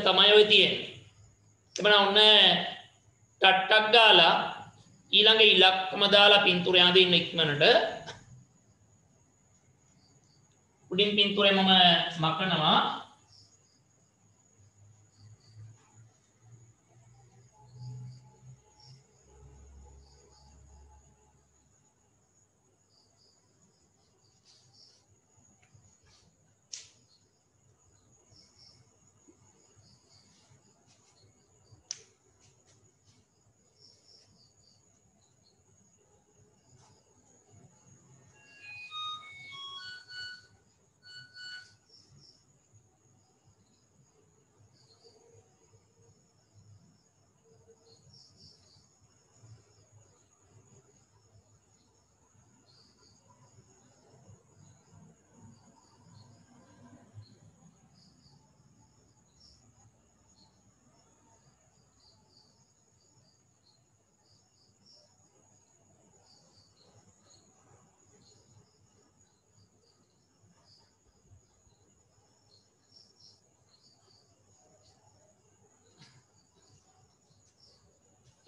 තමයි ඔය තියෙන්නේ. එබන ඔන්න ටට්ටක් ගාලා ඊළඟ ඉලක්කම දාලා පින්තූරය අඳින්න ඉක්මනට උඩින් පින්තූරේ මම මකනවා.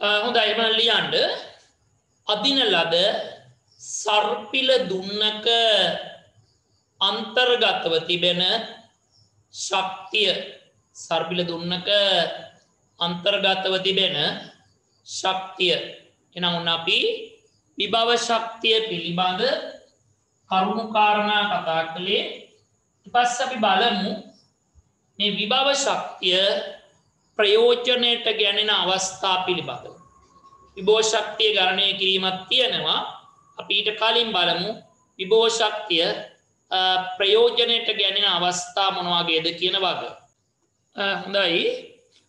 හොඳයි එහෙනම් ලියන්න. අදින ලද සර්පිල දුන්නක අන්තර්ගතව තිබෙන ශක්තිය සර්පිල දුන්නක අන්තර්ගතව තිබෙන ශක්තිය එනම් උන් අපි විභව ශක්තිය පිළිබඳ කරුණු කාරණා කතා කළේ. ඊපස්සේ අපි බලමු මේ විභව ශක්තිය ප්‍රයෝජනයට ගැනෙන අවස්ථා පිළිබඳව. විභව ශක්තිය ගණනය කිරීමක් තියෙනවා. අපි ඊට කලින් බලමු විභව ශක්තිය ප්‍රයෝජනයට ගැනෙන අවස්ථා මොන වගේද කියන වග. හොඳයි.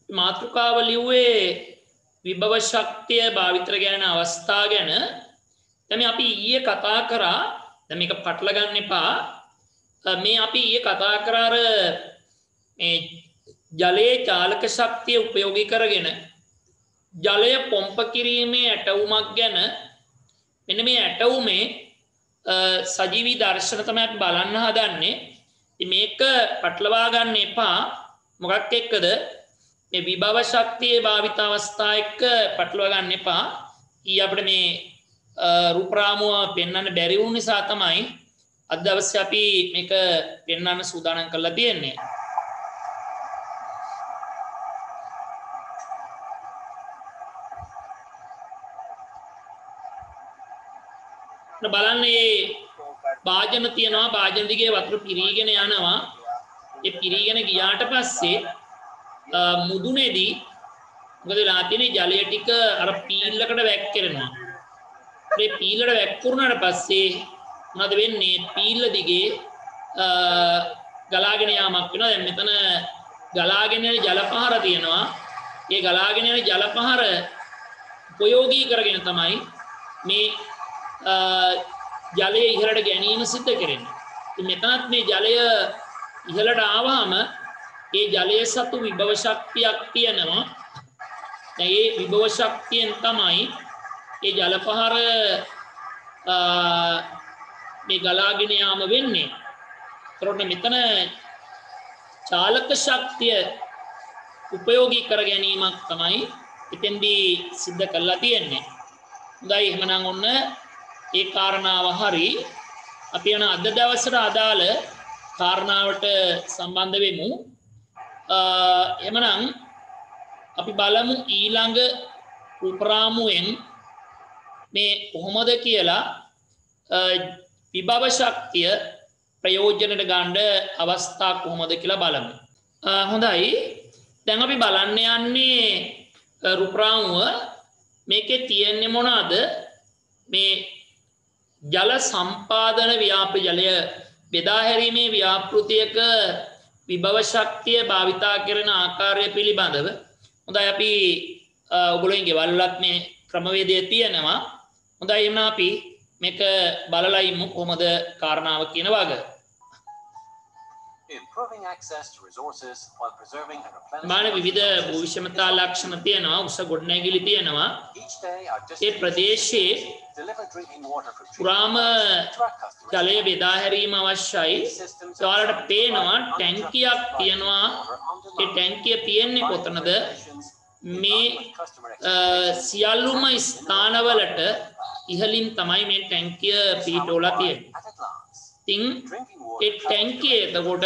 මාතෘකාව ලිව්වේ විභව ශක්තිය භාවිතර ගැනෙන අවස්ථා ගැන. දැන් අපි ඊයේ කතා කරා. දැන් මේක පටල ගන්න එපා. මේ අපි ඊයේ කතා කරා මේ ජලයේ චාලක ශක්තිය උපයෝගී කරගෙන ජලය පොම්ප කිරීමේ ඇටවුමක් ගැන. මෙන්න මේ ඇටවුමේ සජීවී දර්ශන තමයි අපි බලන්න හදන්නේ. ඉතින් මේක පටලවා ගන්න එපා. මොකක් එක්කද? මේ විභව ශක්තියේ භාවිත අවස්ථා එක්ක පටලවා ගන්න එපා. ඊ අපිට මේ රූප රාමුව පෙන්වන්න බැරි වුන නිසා තමයි අද දවසේ අපි මේක පෙන්වන්න සූදානම් කරලා තියෙන්නේ. බලන්න මේ භාජන තියෙනවා. භාජන දිගේ වතුර පිරීගෙන යනවා. ඒ පිරීගෙන ගියාට පස්සේ මුදුනේදී මොකද වෙලා තියෙන්නේ? ජලය ටික අර පීල්ලකට වැක්කිරෙනවා. මේ පීල්ලට වැක්කුරුනාට පස්සේ මොනවද වෙන්නේ? පීල්ල දිගේ ගලාගෙන යාමක් වෙනවා. දැන් මෙතන ගලාගෙන යන ජල පහර තියෙනවා. ඒ ගලාගෙන යන ජල පහර උපයෝගී කරගෙන තමයි මේ ජලය ඉහළට ගැනීම සිද්ධ කරන්නේ. ඉතින් මෙතනත් මේ ජලය ඉහළට ආවම ඒ ජලය සතු විභව ශක්තියක් තියෙනවා. දැන් මේ විභව ශක්තියෙන් තමයි ඒ ජල පහර මේ ගලාගෙන යාම වෙන්නේ. ඒතකොට මෙතන චාලක ශක්තිය උපයෝගී කර ගැනීමක් තමයි එතෙන්දී සිද්ධ කරලා තියෙන්නේ. හොඳයි එහෙනම් ඔන්න ඒ කාරණාව හරි. අපි යන අද දවසට අදාළ කාරණාවට සම්බන්ධ වෙමු. එහෙනම් අපි බලමු ඊළඟ රූපරාමුවෙන් මේ කොහොමද කියලා විභව ශක්තිය ප්‍රයෝජනට ගන්න අවස්ථා කොහොමද කියලා බලමු. හොඳයි. දැන් අපි බලන්න යන්නේ රූපරාමුව. මේකේ තියෙන්නේ මොනවාද? මේ ජල සම්පාදන ව්‍යාප්ති ජලය බෙදා හැරීමේ ව්‍යාපෘතියක විභව ශක්තිය භාවිතා කරන ආකාරය පිළිබඳව. හොඳයි අපි ඔයගොල්ලෝගේ ගෙවල් වලත් මේ ක්‍රමවේදය තියෙනවා. හොඳයි එහෙනම් අපි මේක බලලා ඉමු කොහොමද කාරණාව කියන වග. improving access to resources while preserving and මාන replenishing විවිධ භූවිෂමතා ලක්ෂණ තියෙනවා උස ගොඩනැගිලි තියෙනවා each day our ඒ ප්‍රදේශයේ deliver drinking water from පුරාම to our customers. ජලය බෙදා හැරීම අවශ්‍යයි ඔයාලට පේනවා ටැංකියක් තියෙනවා ඒ ටැංකිය තියෙන්නේ කොතනද මේ සියලුම ස්ථානවලට ඉහළින් තමයි මේ ටැංකිය පිහිටවලා තියෙන්නේ. ඉතින් ඒ ටැංකිය එතකොට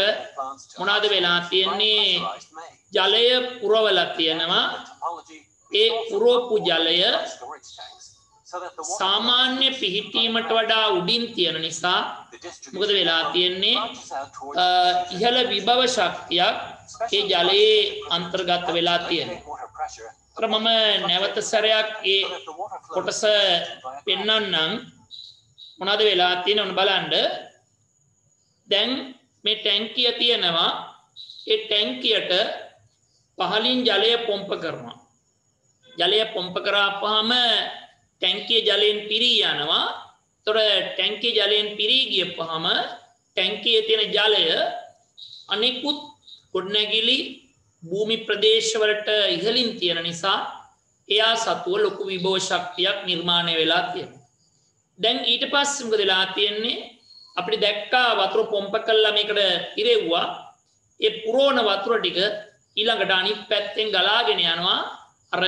මොනවද වෙලා තියෙන්නේ ජලය පුරවලා තියෙනවා ඒ පුරවපු ජලය සාමාන්‍ය පිහිටීමට වඩා උඩින් තියෙන නිසා මොකද වෙලා තියෙන්නේ ඉහළ විභව ශක්තියක් ඒ ජලයේ අන්තර්ගත වෙලා තියෙනවා. මම නැවත සැරයක් ඒ කොටස පෙන්වන්නම් මොනවද වෙලා තියෙන්නේ ඔන්න බලන්න. දැන් මේ ටැංකිය තියෙනවා ඒ ටැංකියට පහලින් ජලය පොම්ප කරනවා. ජලය පොම්ප කරාපුවාම ටැංකිය ජලයෙන් පිරී යනවා. එතකොට ටැංකිය ජලයෙන් පිරී ගියපුවාම ටැංකියේ තියෙන ජලය අනෙකුත් ගොඩනැගිලි භූමි ප්‍රදේශවලට ඉහළින් තියෙන නිසා එයා සතුව ලොකු විභව ශක්තියක් නිර්මාණය වෙලා තියෙනවා. දැන් ඊට පස්සේ මොකද වෙලා තියෙන්නේ අපිට දැක්කා වතුර පොම්ප කළා මේකට ඉරෙව්වා. ඒ පුරෝණ වතුර ටික ඊළඟට අනිත් පැත්තෙන් ගලාගෙන යනවා අර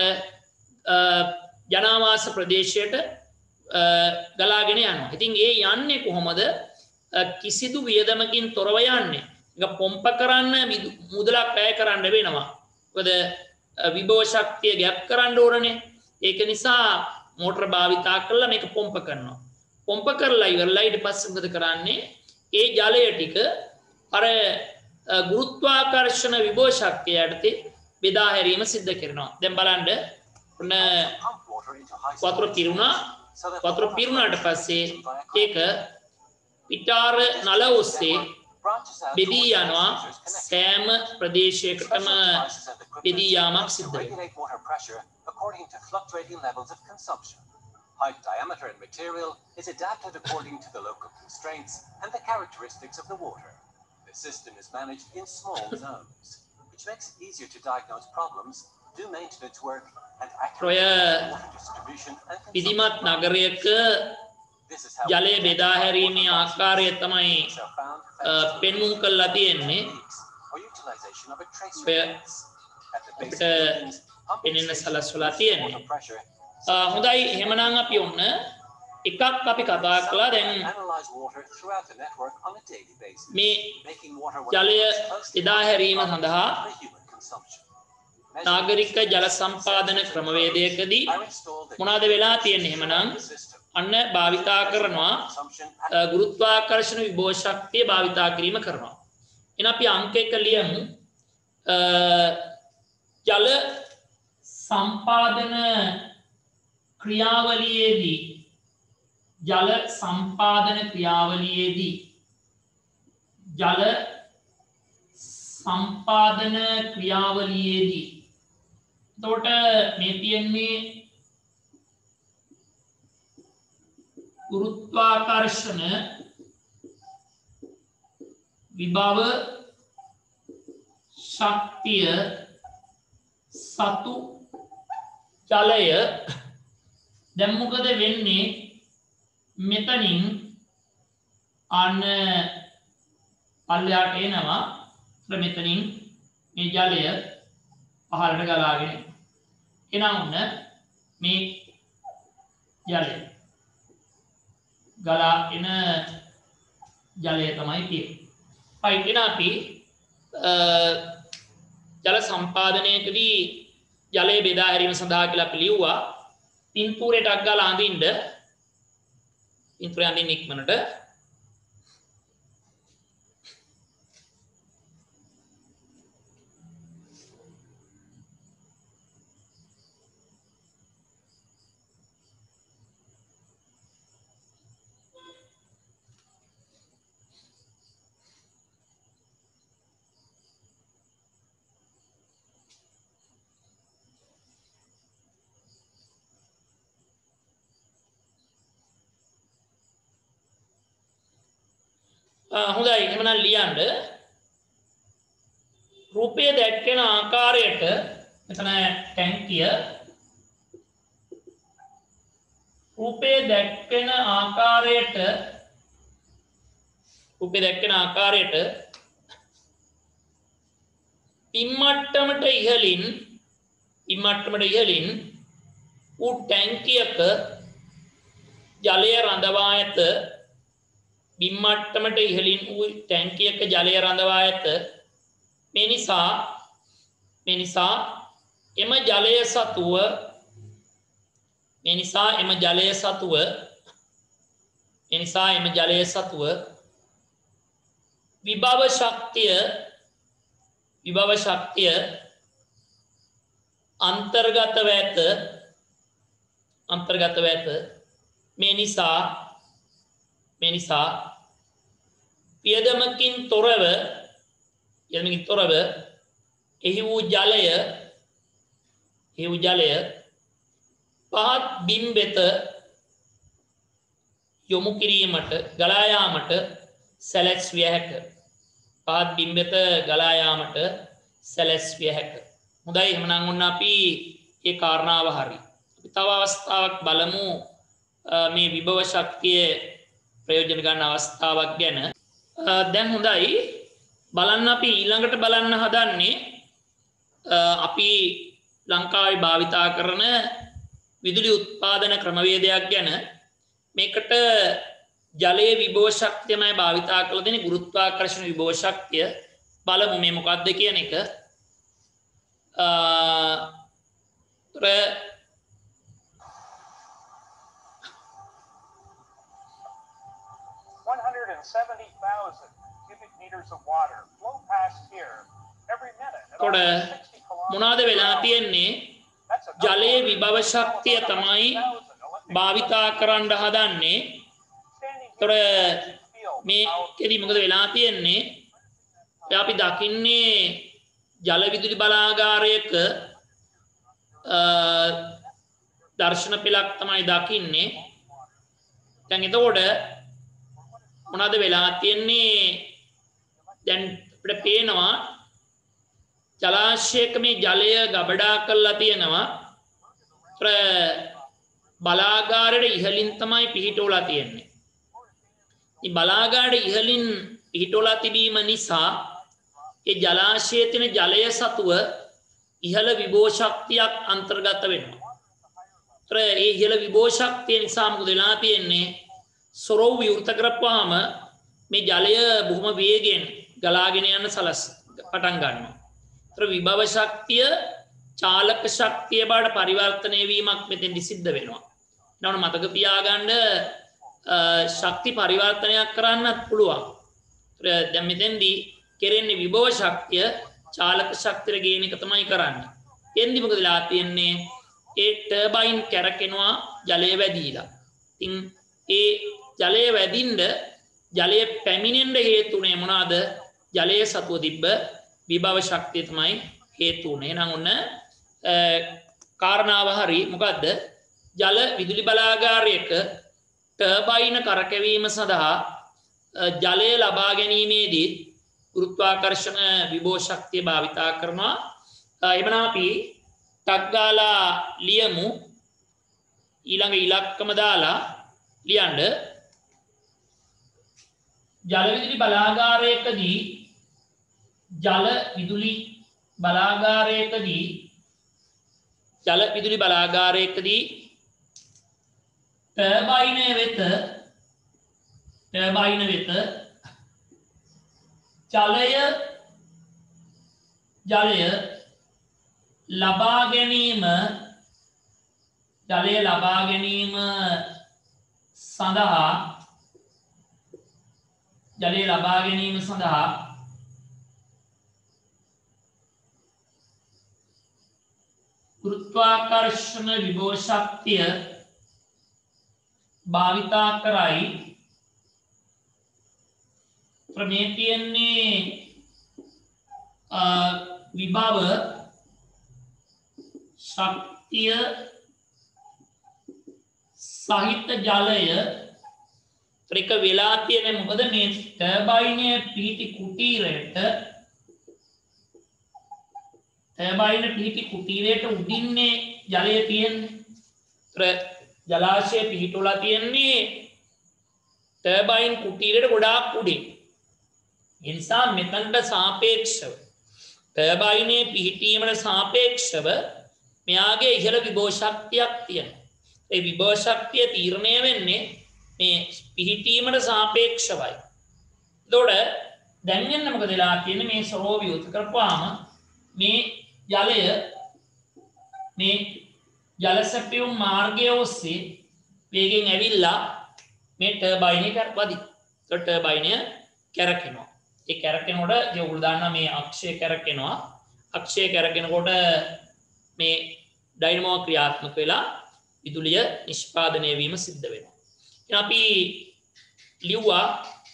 ජනාවාස ප්‍රදේශයට ගලාගෙන යනවා. ඉතින් ඒ යන්නේ කොහොමද? කිසිදු වියදමකින් තොරව යන්නේ. ඒක පොම්ප කරන්න මුදලක් වැය කරන්න වෙනවා. මොකද විභව ශක්තිය ගැප් කරන්න ඕනනේ. ඒක නිසා මෝටර භාවිතා කරලා මේක පොම්ප කරනවා. පොම්ප කරලා ඉවරලා ඊට පස්සේ මොකද කරන්නේ? ඒ ජලය ටික අර ගුරුත්වාකර්ෂණ විභව ශක්තිය යටතේ බෙදා හැරීම සිද්ධ කරනවා. දැන් බලන්න ඔන්න වතුර පිරුණා. වතුර පිරුණාට පස්සේ ඒක පිටාර නල ඔස්සේ බෙදී යනවා සෑම ප්‍රදේශයකටම බෙදී යාමක් සිද්ධ වෙනවා. Pipe diameter and material is adapted according to the local constraints and the characteristics of the water. The system is managed in small zones, which makes it easier to diagnose problems, do maintenance work, and accurately water distribution and පිදිමත් නගරයක ජලය බෙදා හැරීමේ ආකාරය තමයි පෙන්වුම් කරලා තියෙන්නේ. අපිට පෙනෙන සලස්වලා තියෙන්නේ. හොඳයි එහෙමනම් අපි ඔන්න එකක් අපි කතා කළා. දැන් මේ ජලය බෙදා හැරීම සඳහා නාගරික ජල සම්පාදන ක්‍රමවේදයකදී මොනවද වෙලා තියෙන්නේ? එහෙමනම් අන්න භාවිතා කරනවා ගුරුත්වාකර්ෂණ විභව ශක්තිය භාවිතා කිරීම කරනවා. එහෙනම් අපි අංක 1 ලියමු. ජල සම්පාදන ක්‍රියාවලියේදී ජල සම්පාදන ක්‍රියාවලියේදී ජල සම්පාදන ක්‍රියාවලියේදී එතකොට මේ තියෙන්නේ ගුරුත්වාකර්ෂණ විභව ශක්තිය සතු ජලය. දැන් මොකද වෙන්නේ? මෙතනින් අන්න පල්ලෙහාට එනවා. මෙතනින් මේ ජලය පහළට ගලාගෙන එනවන්න මේ ජලය ගලා එන ජලය තමයි තියෙන්නේ. පයින් අපි ජල සම්පාදනයකදී ජලය බෙදා හැරීම සඳහා කියලා අපි ලිව්වා. පින්තූරයට අක් ගාලා අඳින්න. පින්තූරය අඳින්න ඉක්මනට. හොඳයි එහෙනම් ලියන්න දැක්කෙන ආකාරයට මෙතන ටැංකිය රූපේ දැක්කෙන ආකාරයට පිම්මට්ටමට ඉහළින් ඌ ටැංකියක ජලය රඳවා ඇත. බිම්මට්ටමට ඉහළින් ඌ ටැංකියක ජලය රඳවා ඇත. මේ නිසා එම ජලය සතුව විභව ශක්තිය අන්තර්ගතව ඇත. මේ නිසා පියදමකින් තොරව එහි වූ ජලය පහත් බිම් වෙත යොමු කිරීමට ගලා යාමට සැලැස්විය හැක. හොඳයි එහෙනම් ඔන්න අපි ඒ කාරණාව හරි. අපි තව අවස්ථාවක් බලමු මේ විභව ශක්තිය ප්‍රයෝජන ගන්න අවස්ථාවක් ගැන. දැන් හොඳයි බලන්න අපි ඊළඟට බලන්න හදන්නේ අපි ලංකාවේ භාවිතා කරන විදුලි උත්පාදන ක්‍රමවේදයක් ගැන. මේකට ජලයේ විභව ශක්තියමයි භාවිතා කරලා දෙන්නේ ගුරුත්වාකර්ෂණ විභව ශක්තිය. බලමු මේ මොකක්ද කියන එක. 170,000 cubic meters of water flow past here every minute. මොනවාද වෙලා තියෙන්නේ? ජලයේ විභව ශක්තිය තමයි භාවිතා කරන්න හදන්නේ. මේකෙදි මොකද වෙලා තියෙන්නේ? අපි දකින්නේ ජල විදුලි බලාගාරයක දර්ශන පෙළක් තමයි දකින්නේ. දැන් එතකොට මොනවද වෙලා තියෙන්නේ? දැන් අපිට පේනවා ජලාශයක මේ ජලය ගබඩා කරලා තියෙනවා. බලාගාරයට ඉහළින් තමයි පිහිටවලා තියෙන්නේ. මේ බලාගාරයට ඉහළින් පිහිටවලා තිබීම නිසා ඒ ජලාශයේ තියෙන ජලය සතුව ඉහළ විභව ශක්තියක් අන්තර්ගත වෙනවා. ඒ ඉහළ විභව ශක්තිය නිසා මොකද වෙලා තියෙන්නේ? සොරව විවෘත කරපුවාම මේ ජලය බොහොම වේගෙන් ගලාගෙන යන පටන් ගන්නවා. විභව ශක්තිය චාලක ශක්තිය බවට පරිවර්තනය වීමක් මෙතෙන්දි සිද්ධ වෙනවා. නවන මතක තියාගන්න ශක්ති පරිවර්තනයක් කරන්නත් පුළුවන්. දැන් මෙතෙන්දි කෙරෙන්නේ විභව ශක්තිය චාලක ශක්තියට ගේන එක තමයි කරන්නේ. එන්දි මොකද වෙලා තියෙන්නේ? ඒ ටර්බයින් කැරකෙනවා ජලය වැඩිලා. ඉතින් ඒ ජලය වැඩින්න ජලය පැමිණෙන්න හේතුනේ මොනවාද? ජලයේ සතුව තිබ්බ විභව ශක්තිය තමයි හේතු වුනේ. එහෙනම් ඔන්න කාරණාව හරි. මොකද්ද? ජල විදුලි බලාගාරයක ටර්බයින කරකැවීම සඳහා ජලය ලබා ගැනීමේදී ගුරුත්වාකර්ෂණ විභව ශක්තිය භාවිතා කරනවා. එහෙනම් අපි ටක් ගාලා ලියමු. ඊළඟ ඉලක්කම දාලා ලියන්න. ජල විදුලි බලාගාරයකදී ටර්බයින වෙත ජලය ලබා ගැනීම සඳහා ගුරුත්වාකර්ෂණ විභව ශක්තිය භාවිතා කරයි. මේ තියෙන්නේ විභව ශක්තිය සහිත ජලය ත්‍රික වෙලා තියෙන මොකද මේ ටර්බයිනයේ පිහිටි කුටීරයට टर्बाइन පිහිටි කුටීරයට උඩින්නේ ජලය තියෙන්නේ. ජලාශය පිහිටුලා තියෙන්නේ टर्बाइन කුටීරයට ගොඩාක් උඩින්. ඒ නිසා මෙතනට සාපේක්ෂව टर्बाइනේ පිහිටීමට සාපේක්ෂව මෙයාගේ ඉහළ විභව ශක්තියක් තියෙනවා. ඒ විභව ශක්තිය තීරණය වෙන්නේ මේ පිහිටීමට සාපේක්ෂවයි. එතකොට දැන් එන්න මොකද වෙලා තියෙන්නේ මේ සරෝ විවෘත කරපුවාම මේ ජලය මේ ජල සැපයුම් මාර්ගය ඔස්සේ වේගෙන් ඇවිල්ලා මේ ටර්බයිනේ කරපදි. ඒකට ටර්බයිනය කැරකෙනවා. ඒ කැරකෙනකොට ඒ උගල දාන්න මේ අක්ෂය කැරකෙනවා. අක්ෂය කැරකෙනකොට මේ ඩයිනමෝ ක්‍රියාත්මක වෙලා විදුලිය නිෂ්පාදනය වීම සිද්ධ වෙනවා. එහෙනම් අපි ලිව්වා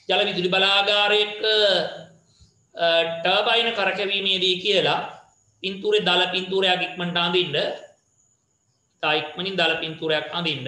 ජල විදුලි බලාගාරයක ටර්බයින කරකැවීමේදී කියලා පින්තූරේ දල පින්තූරයක් ඉක්මනට අඳින්න. තා ඉක්මනින් දල පින්තූරයක් අඳින්න.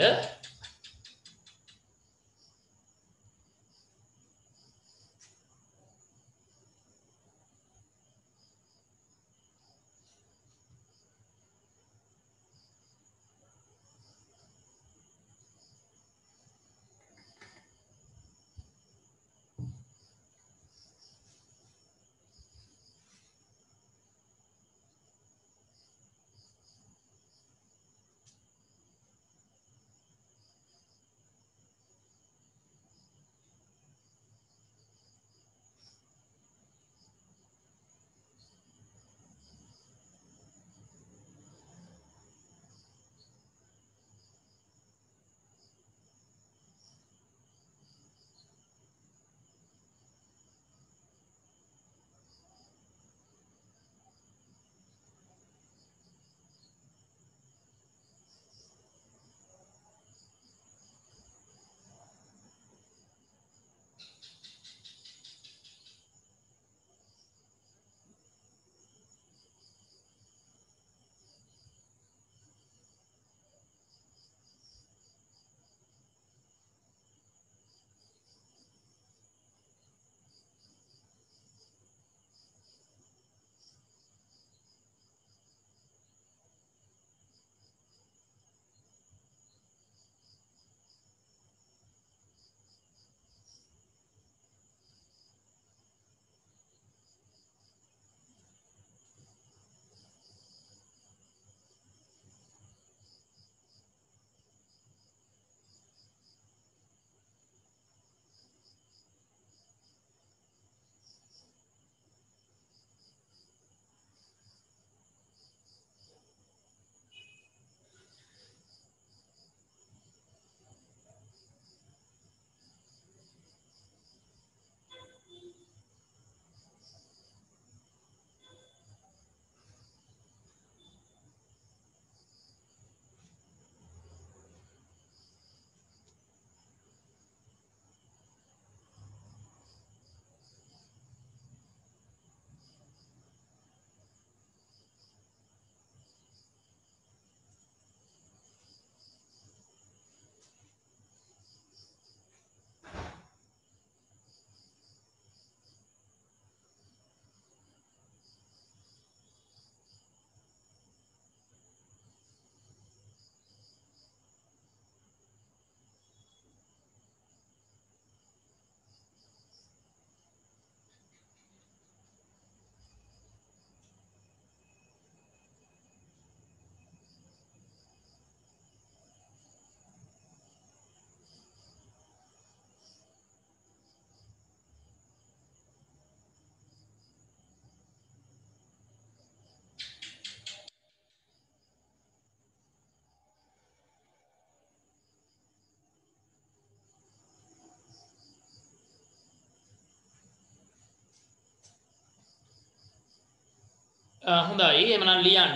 හොඳයි එහෙනම් ලියන්න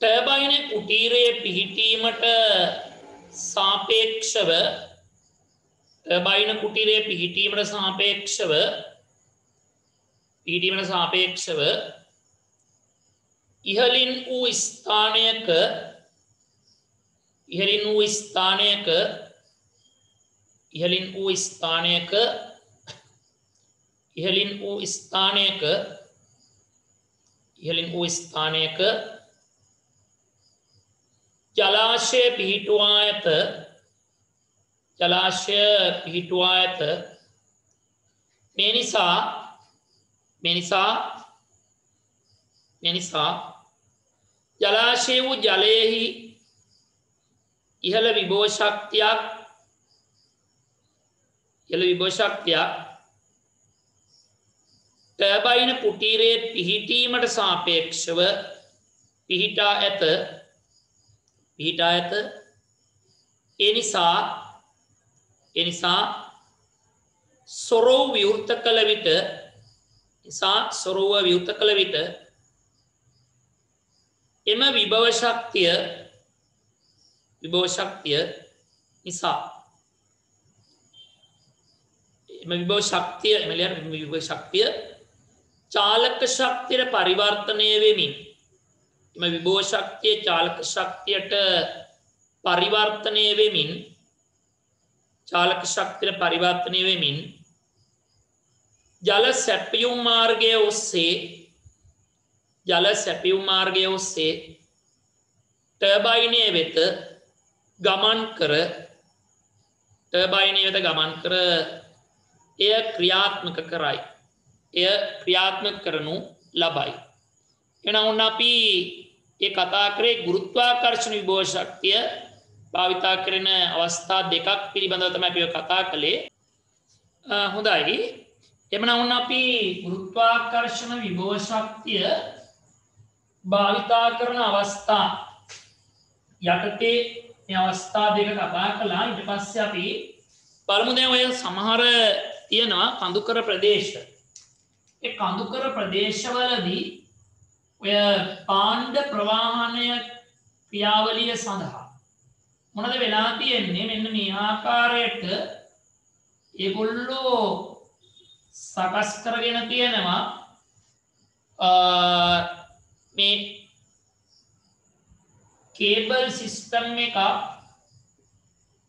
ටර්බයින කුටීරයේ පිහිටීමට සාපේක්ෂව ඉහළින් වූ ස්ථානයක ඉහළින් වූ ස්ථානයක ජලාශය පිහිටුවා ඇත මේ නිසා ජලාශය වූ ජලයෙහි ඉහළ විභව ශක්තියක් ටර්බයින කුටීරයේ පිහිටීමට සාපේක්ෂව පිහිටා ඇත. ඒ නිසා සොරව විවෘත කළ විට එම විභව ශක්තිය චාලක ශක්තියට පරිවර්තනය වෙමින් ජල සැපයුම් මාර්ගය ඔස්සේ ටර්බයිනය වෙත ගමන් කර එය ක්‍රියාත්මක කරනු ලබයි. එහෙනම් ඔන්න අපි ඒ කතා කරේ ගුරුත්වාකර්ෂණ විභව ශක්තිය භාවිතා කරන අවස්ථා දෙකක් පිළිබඳව තමයි අපි කතා කළේ. හොඳයි. එමනම් ඔන්න අපි ගුරුත්වාකර්ෂණ විභව ශක්තිය භාවිතා කරන අවස්ථා යටතේ මේ අවස්ථා දෙක කතා කළා. ඊට පස්සේ අපි බලමු දැන් ඔය සමහර තියෙනවා කඳුකර ප්‍රදේශ. ඒ කඳුකර ප්‍රදේශවලදී ඔය පාණ්ඩ ප්‍රවාහනය ක්‍රියාවලිය සඳහා මොනද වෙලා තියෙන්නේ? මෙන්න මේ ආකාරයට ඒගොල්ලෝ සකස් කරගෙන තියෙනවා මේ කේබල් සිස්ටම් එක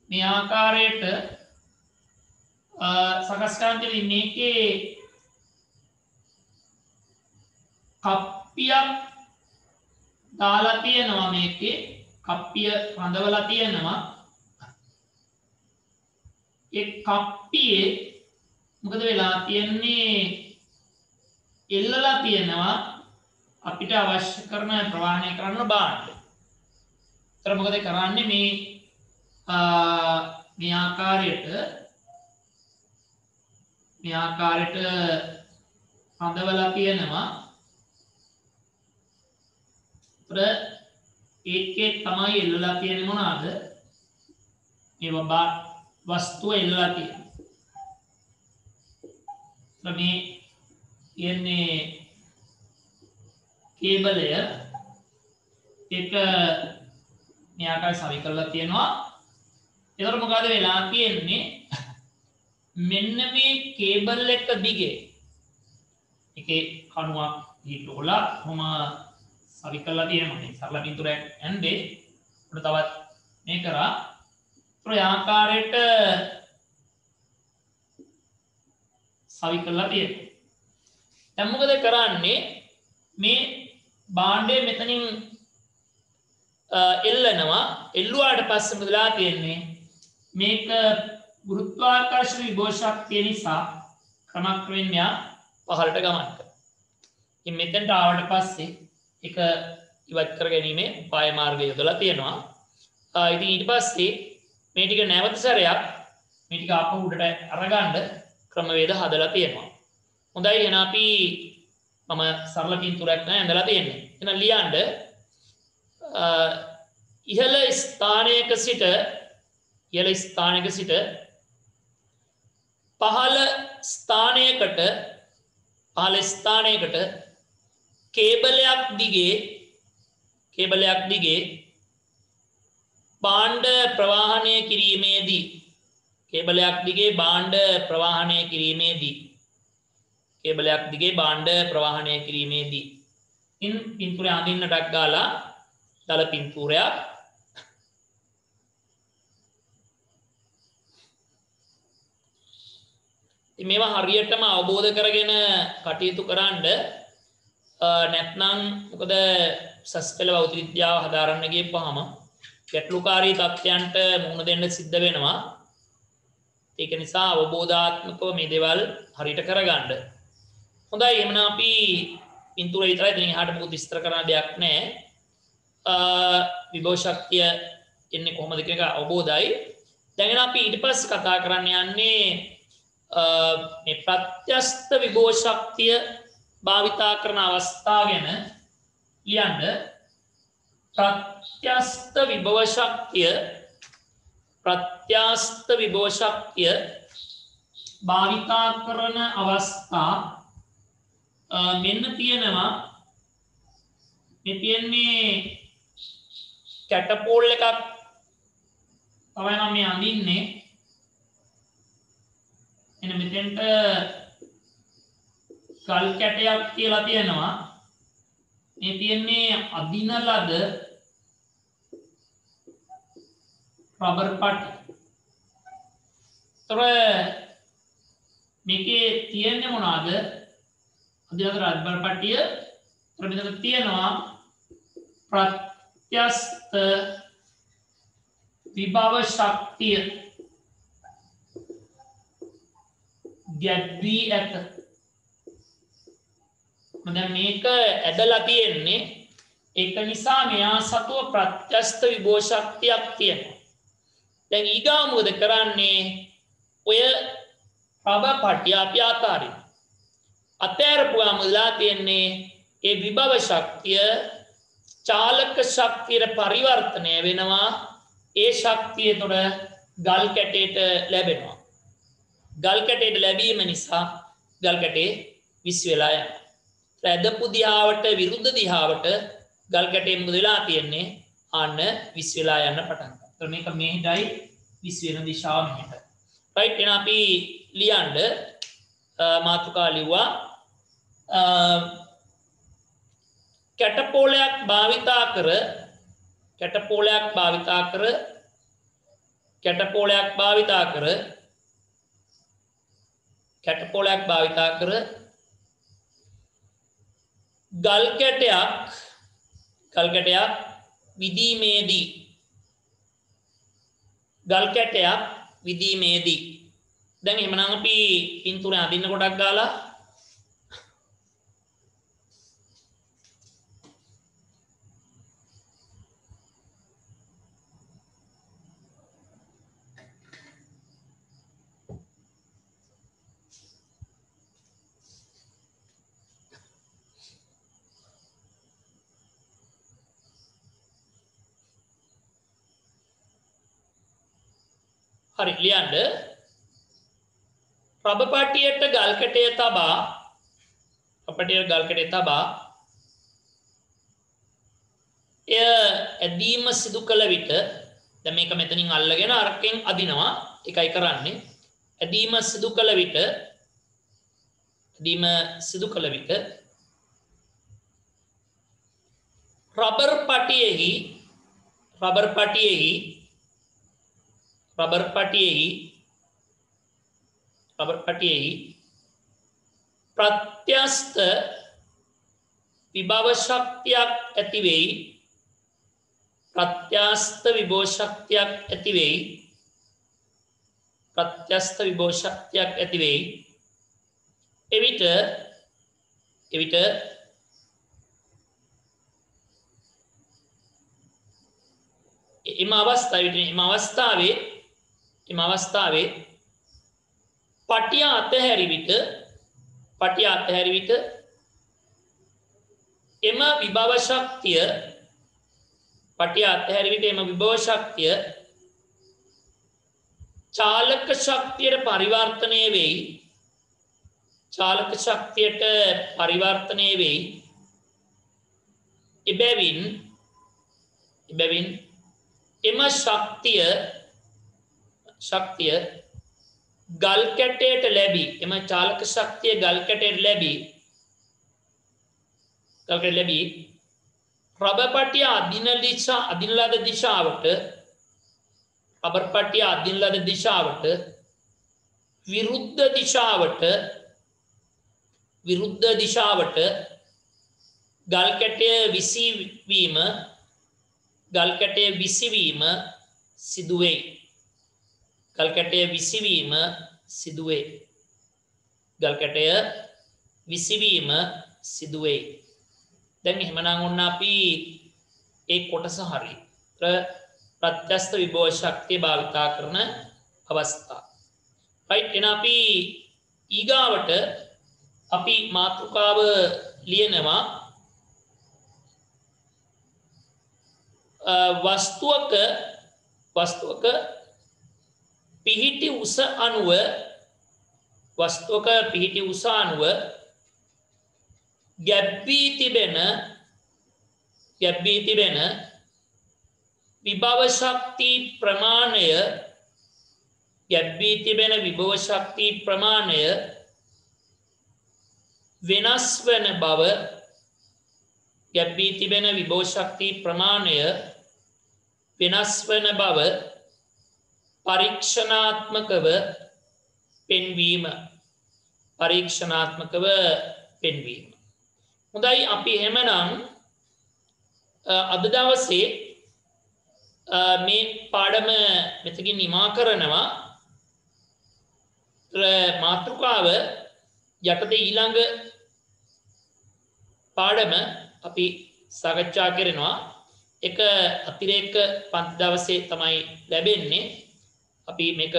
මේ ආකාරයට සකස් කරන් තියෙන්නේ. මේකේ කප්පියක් දාලා තියෙනවා. මේකේ කප්පිය රඳවලා තියෙනවා. ඒ කප්පියේ මොකද වෙලා තියෙන්නේ? එල්ලලා තියෙනවා අපිට අවශ්‍ය කරන ප්‍රවාහනය කරන්න බාන්න. ඒතර මොකද කරන්නේ? මේ ආකාරයට රඳවලා තියෙනවා. ඒකේ තමයි එල්ලලා තියෙන්නේ මොනවාද? මේ වස්තුව එල්ලලා තියෙන්නේ. මේ කියන්නේ කේබලය ඒක මේ ආකාරය සවි කරලා තියෙනවා. ඒතර මොකද වෙලා තියෙන්නේ? මෙන්න මේ කේබල් එක දිගේ එකේ කණුවක් හිටවලා කොහොම සවි කරලා තියෙනවා. මේ සරල පින්තූරයක් ඇන්දේ උඩ තවත් මේ කරා ඒ ආකාරයට සවි කරලා තියෙනවා. දැන් මොකද කරන්නේ? මේ භාණ්ඩය මෙතනින් එල්ලනවා. එල්ලුවාට පස්සේ මොකදලා තියෙන්නේ? මේක ගුරුත්වාකර්ෂණ විභව ශක්තිය නිසා ක්‍රමක්‍රමයෙන් යා පහළට ගමන් කරනවා. ඉතින් මෙතෙන්ට ආවට පස්සේ ඒක ඉවත් කර ගැනීමේ උපාය මාර්ගය යොදලා තියෙනවා. ඉතින් ඊට පස්සේ මේ ටික නැවත සැරයක් මේ ටික ආපහු උඩට අරගන්න ක්‍රමවේද හදලා තියෙනවා. හොඳයි. එහෙනම් අපි මම සරල පින්තූරයක් නෑ ඇඳලා තියෙන්නේ. එහෙනම් ලියන්න ඉහළ ස්ථානයක සිට පහළ ස්ථානයකට කේබලයක් දිගේ භාණ්ඩ ප්‍රවාහනය කිරීමේදී ඉන් පින්තූරය අඳින්නටක් ගාලා දල පින්තූරයක් ඉතින් මේවා හරියටම අවබෝධ කරගෙන කටයුතු කරන්න නැත්නම් මොකද සස්පෙළ භෞතික විද්‍යාව හදාරන්න ගියපුවාම ගැටලුකාරී තත්ත්වයන්ට මුහුණ දෙන්න සිද්ධ වෙනවා. ඒක නිසා අවබෝධාත්මකව මේ දේවල් හරියට කරගන්න. හොඳයි එහෙනම් අපි පින්තූර විතරයි දැන් එහාට මොකද විස්තර කරන්න දෙයක් නැහැ. විභව ශක්තිය එන්නේ කොහොමද කියන එක අවබෝධයි. දැන් අපි ඊට පස්සේ කතා කරන්න යන්නේ මේ ප්‍රත්‍යස්ත විභව ශක්තිය භාවිතා කරන අවස්ථා ගැන ලියන්න. ප්‍රත්‍යස්ත විභව ශක්තිය භාවිතා කරන අවස්ථා මෙන්න තියෙනවා. මේ තියෙන්නේ කැටපෝල් එකක් තමයි මම මේ අඳින්නේ. එන්න මෙතෙන්ට ගල් කැටයක් කියලා තියෙනවා. මේ තියෙන්නේ අදින ලද රබර් පටි. තොර මේකේ තියෙන්නේ මොනවාද? අදින ලද රබර් පටිය. තොර මෙතන තියෙනවා ප්‍රත්‍යස්ත විභව ශක්තිය ගැද්වී ඇත. දැන් මේක ඇදලා තියෙන්නේ ඒක නිසා මෙයා සතුව ප්‍රත්‍යස්ත විභව ශක්තියක් තියෙනවා. දැන් ඊගා මොකද කරන්නේ? ඔය රබර් පටිය අපි අතෑරපුවාම වෙලා තියෙන්නේ ඒ විභව ශක්තිය චාලක ශක්තියට පරිවර්තනය වෙනවා. ඒ ශක්තිය තුළ ගල් කැටේට ලැබෙනවා. ගල් කැටේට ලැබීම නිසා ගල් කැටේ විස් වෙලා යනවා. ඇදපු දිහාවට විරුද්ධ දිහාවට ගල් කැටේ මොකද වෙලා තියෙන්නේ? ආන්න විස් වෙලා යන්න පටන් ගන්නවා. ඒතර මේක මෙහෙටයි විස් වෙන දිශාව මෙහෙට. රයිට් එහෙනම් අපි ලියන්න මාතෘකා ලිව්වා කැටපෝලයක් භාවිතා කර ගල් කැටයක් විදීමේදී දැන් එහෙමනම් අපි පින්තූරය අඳින්න කොටක් ගාලා හරි ලියන්න. රබර් පටියට ගල් කැටය තබා එය ඇදීම සිදු කළ විට දැන් මේක මෙතනින් අල්ලගෙන අරකින් අදිනවා. එකයි කරන්නේ. ඇදීම සිදු කළ විට රබර් පටියෙහි ප්‍රත්‍යස්ත විභව ශක්තියක් ඇති වෙයි. එවිට එම අවස්ථාවේ පටිය අතහැරි විට එම විභව ශක්තිය චාලක ශක්තියට පරිවර්තනය වෙයි. එබැවින් එම ශක්තිය ගල් කැටයට ලැබී එම චාලක ශක්තිය ගල් කැටයට ලැබී රබර් පටිය අදින ලද දිශාවට විරුද්ධ දිශාවට ගල් කැටය විසිවීම සිදුවේ. ගල් කැටය විසිවීම සිදුවේ. දැන් එහෙමනම් ඔන්න අපි ඒ කොටස හරි ප්‍රත්‍යස්ත විභව ශක්තිය භාවිතා කරන අවස්ථා. right එහෙනම් අපි ඊගාවට අපි මාතෘකාව ලියනවා වස්තුවක පිහිටි උස අණුව ගැබ්වී තිබෙන විභව ශක්ති ප්‍රමාණය වෙනස් වන බව පරීක්ෂණාත්මකව පෙන්වීම. හොඳයි අපි එහෙමනම් අද දවසේ මේ පාඩම මෙතකින් නිමා කරනවා. මාතෘකාව යටතේ ඊළඟ පාඩම අපි සාකච්ඡා කරනවා. එක අතිරේක පන්ති දවසේ තමයි ලැබෙන්නේ. අපි මේක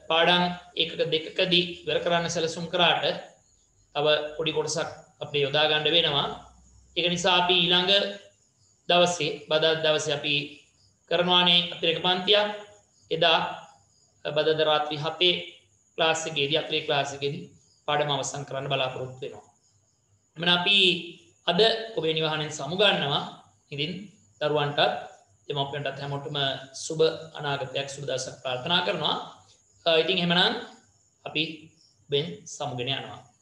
පාඩම් එකක දෙකකදී ඉවර කරන්න සැලසුම් කරාට තව පොඩි කොටසක් අපිට යොදා ගන්න වෙනවා. ඒක නිසා අපි ඊළඟ දවසේ බදාදා දවසේ අපි කරනවානේ අතිරේක පන්තියක්. එදා බදාදා රාත්‍රී 7 ක්ලාස් එකේදී අතිරේක ක්ලාස් එකේදී පාඩම අවසන් කරන්න බලාපොරොත්තු වෙනවා. එමනම් අපි අද ඔබේ නිවහනෙන් සමුගන්නවා. ඉතින් දරුවන්ටත් දෙමව්පියන්ටත් හැමෝටම සුබ අනාගතයක් සුබ දවසක් ප්‍රාර්ථනා කරනවා. ඉතින් එහෙමනම් අපි බෙන් සමුගෙන යනවා.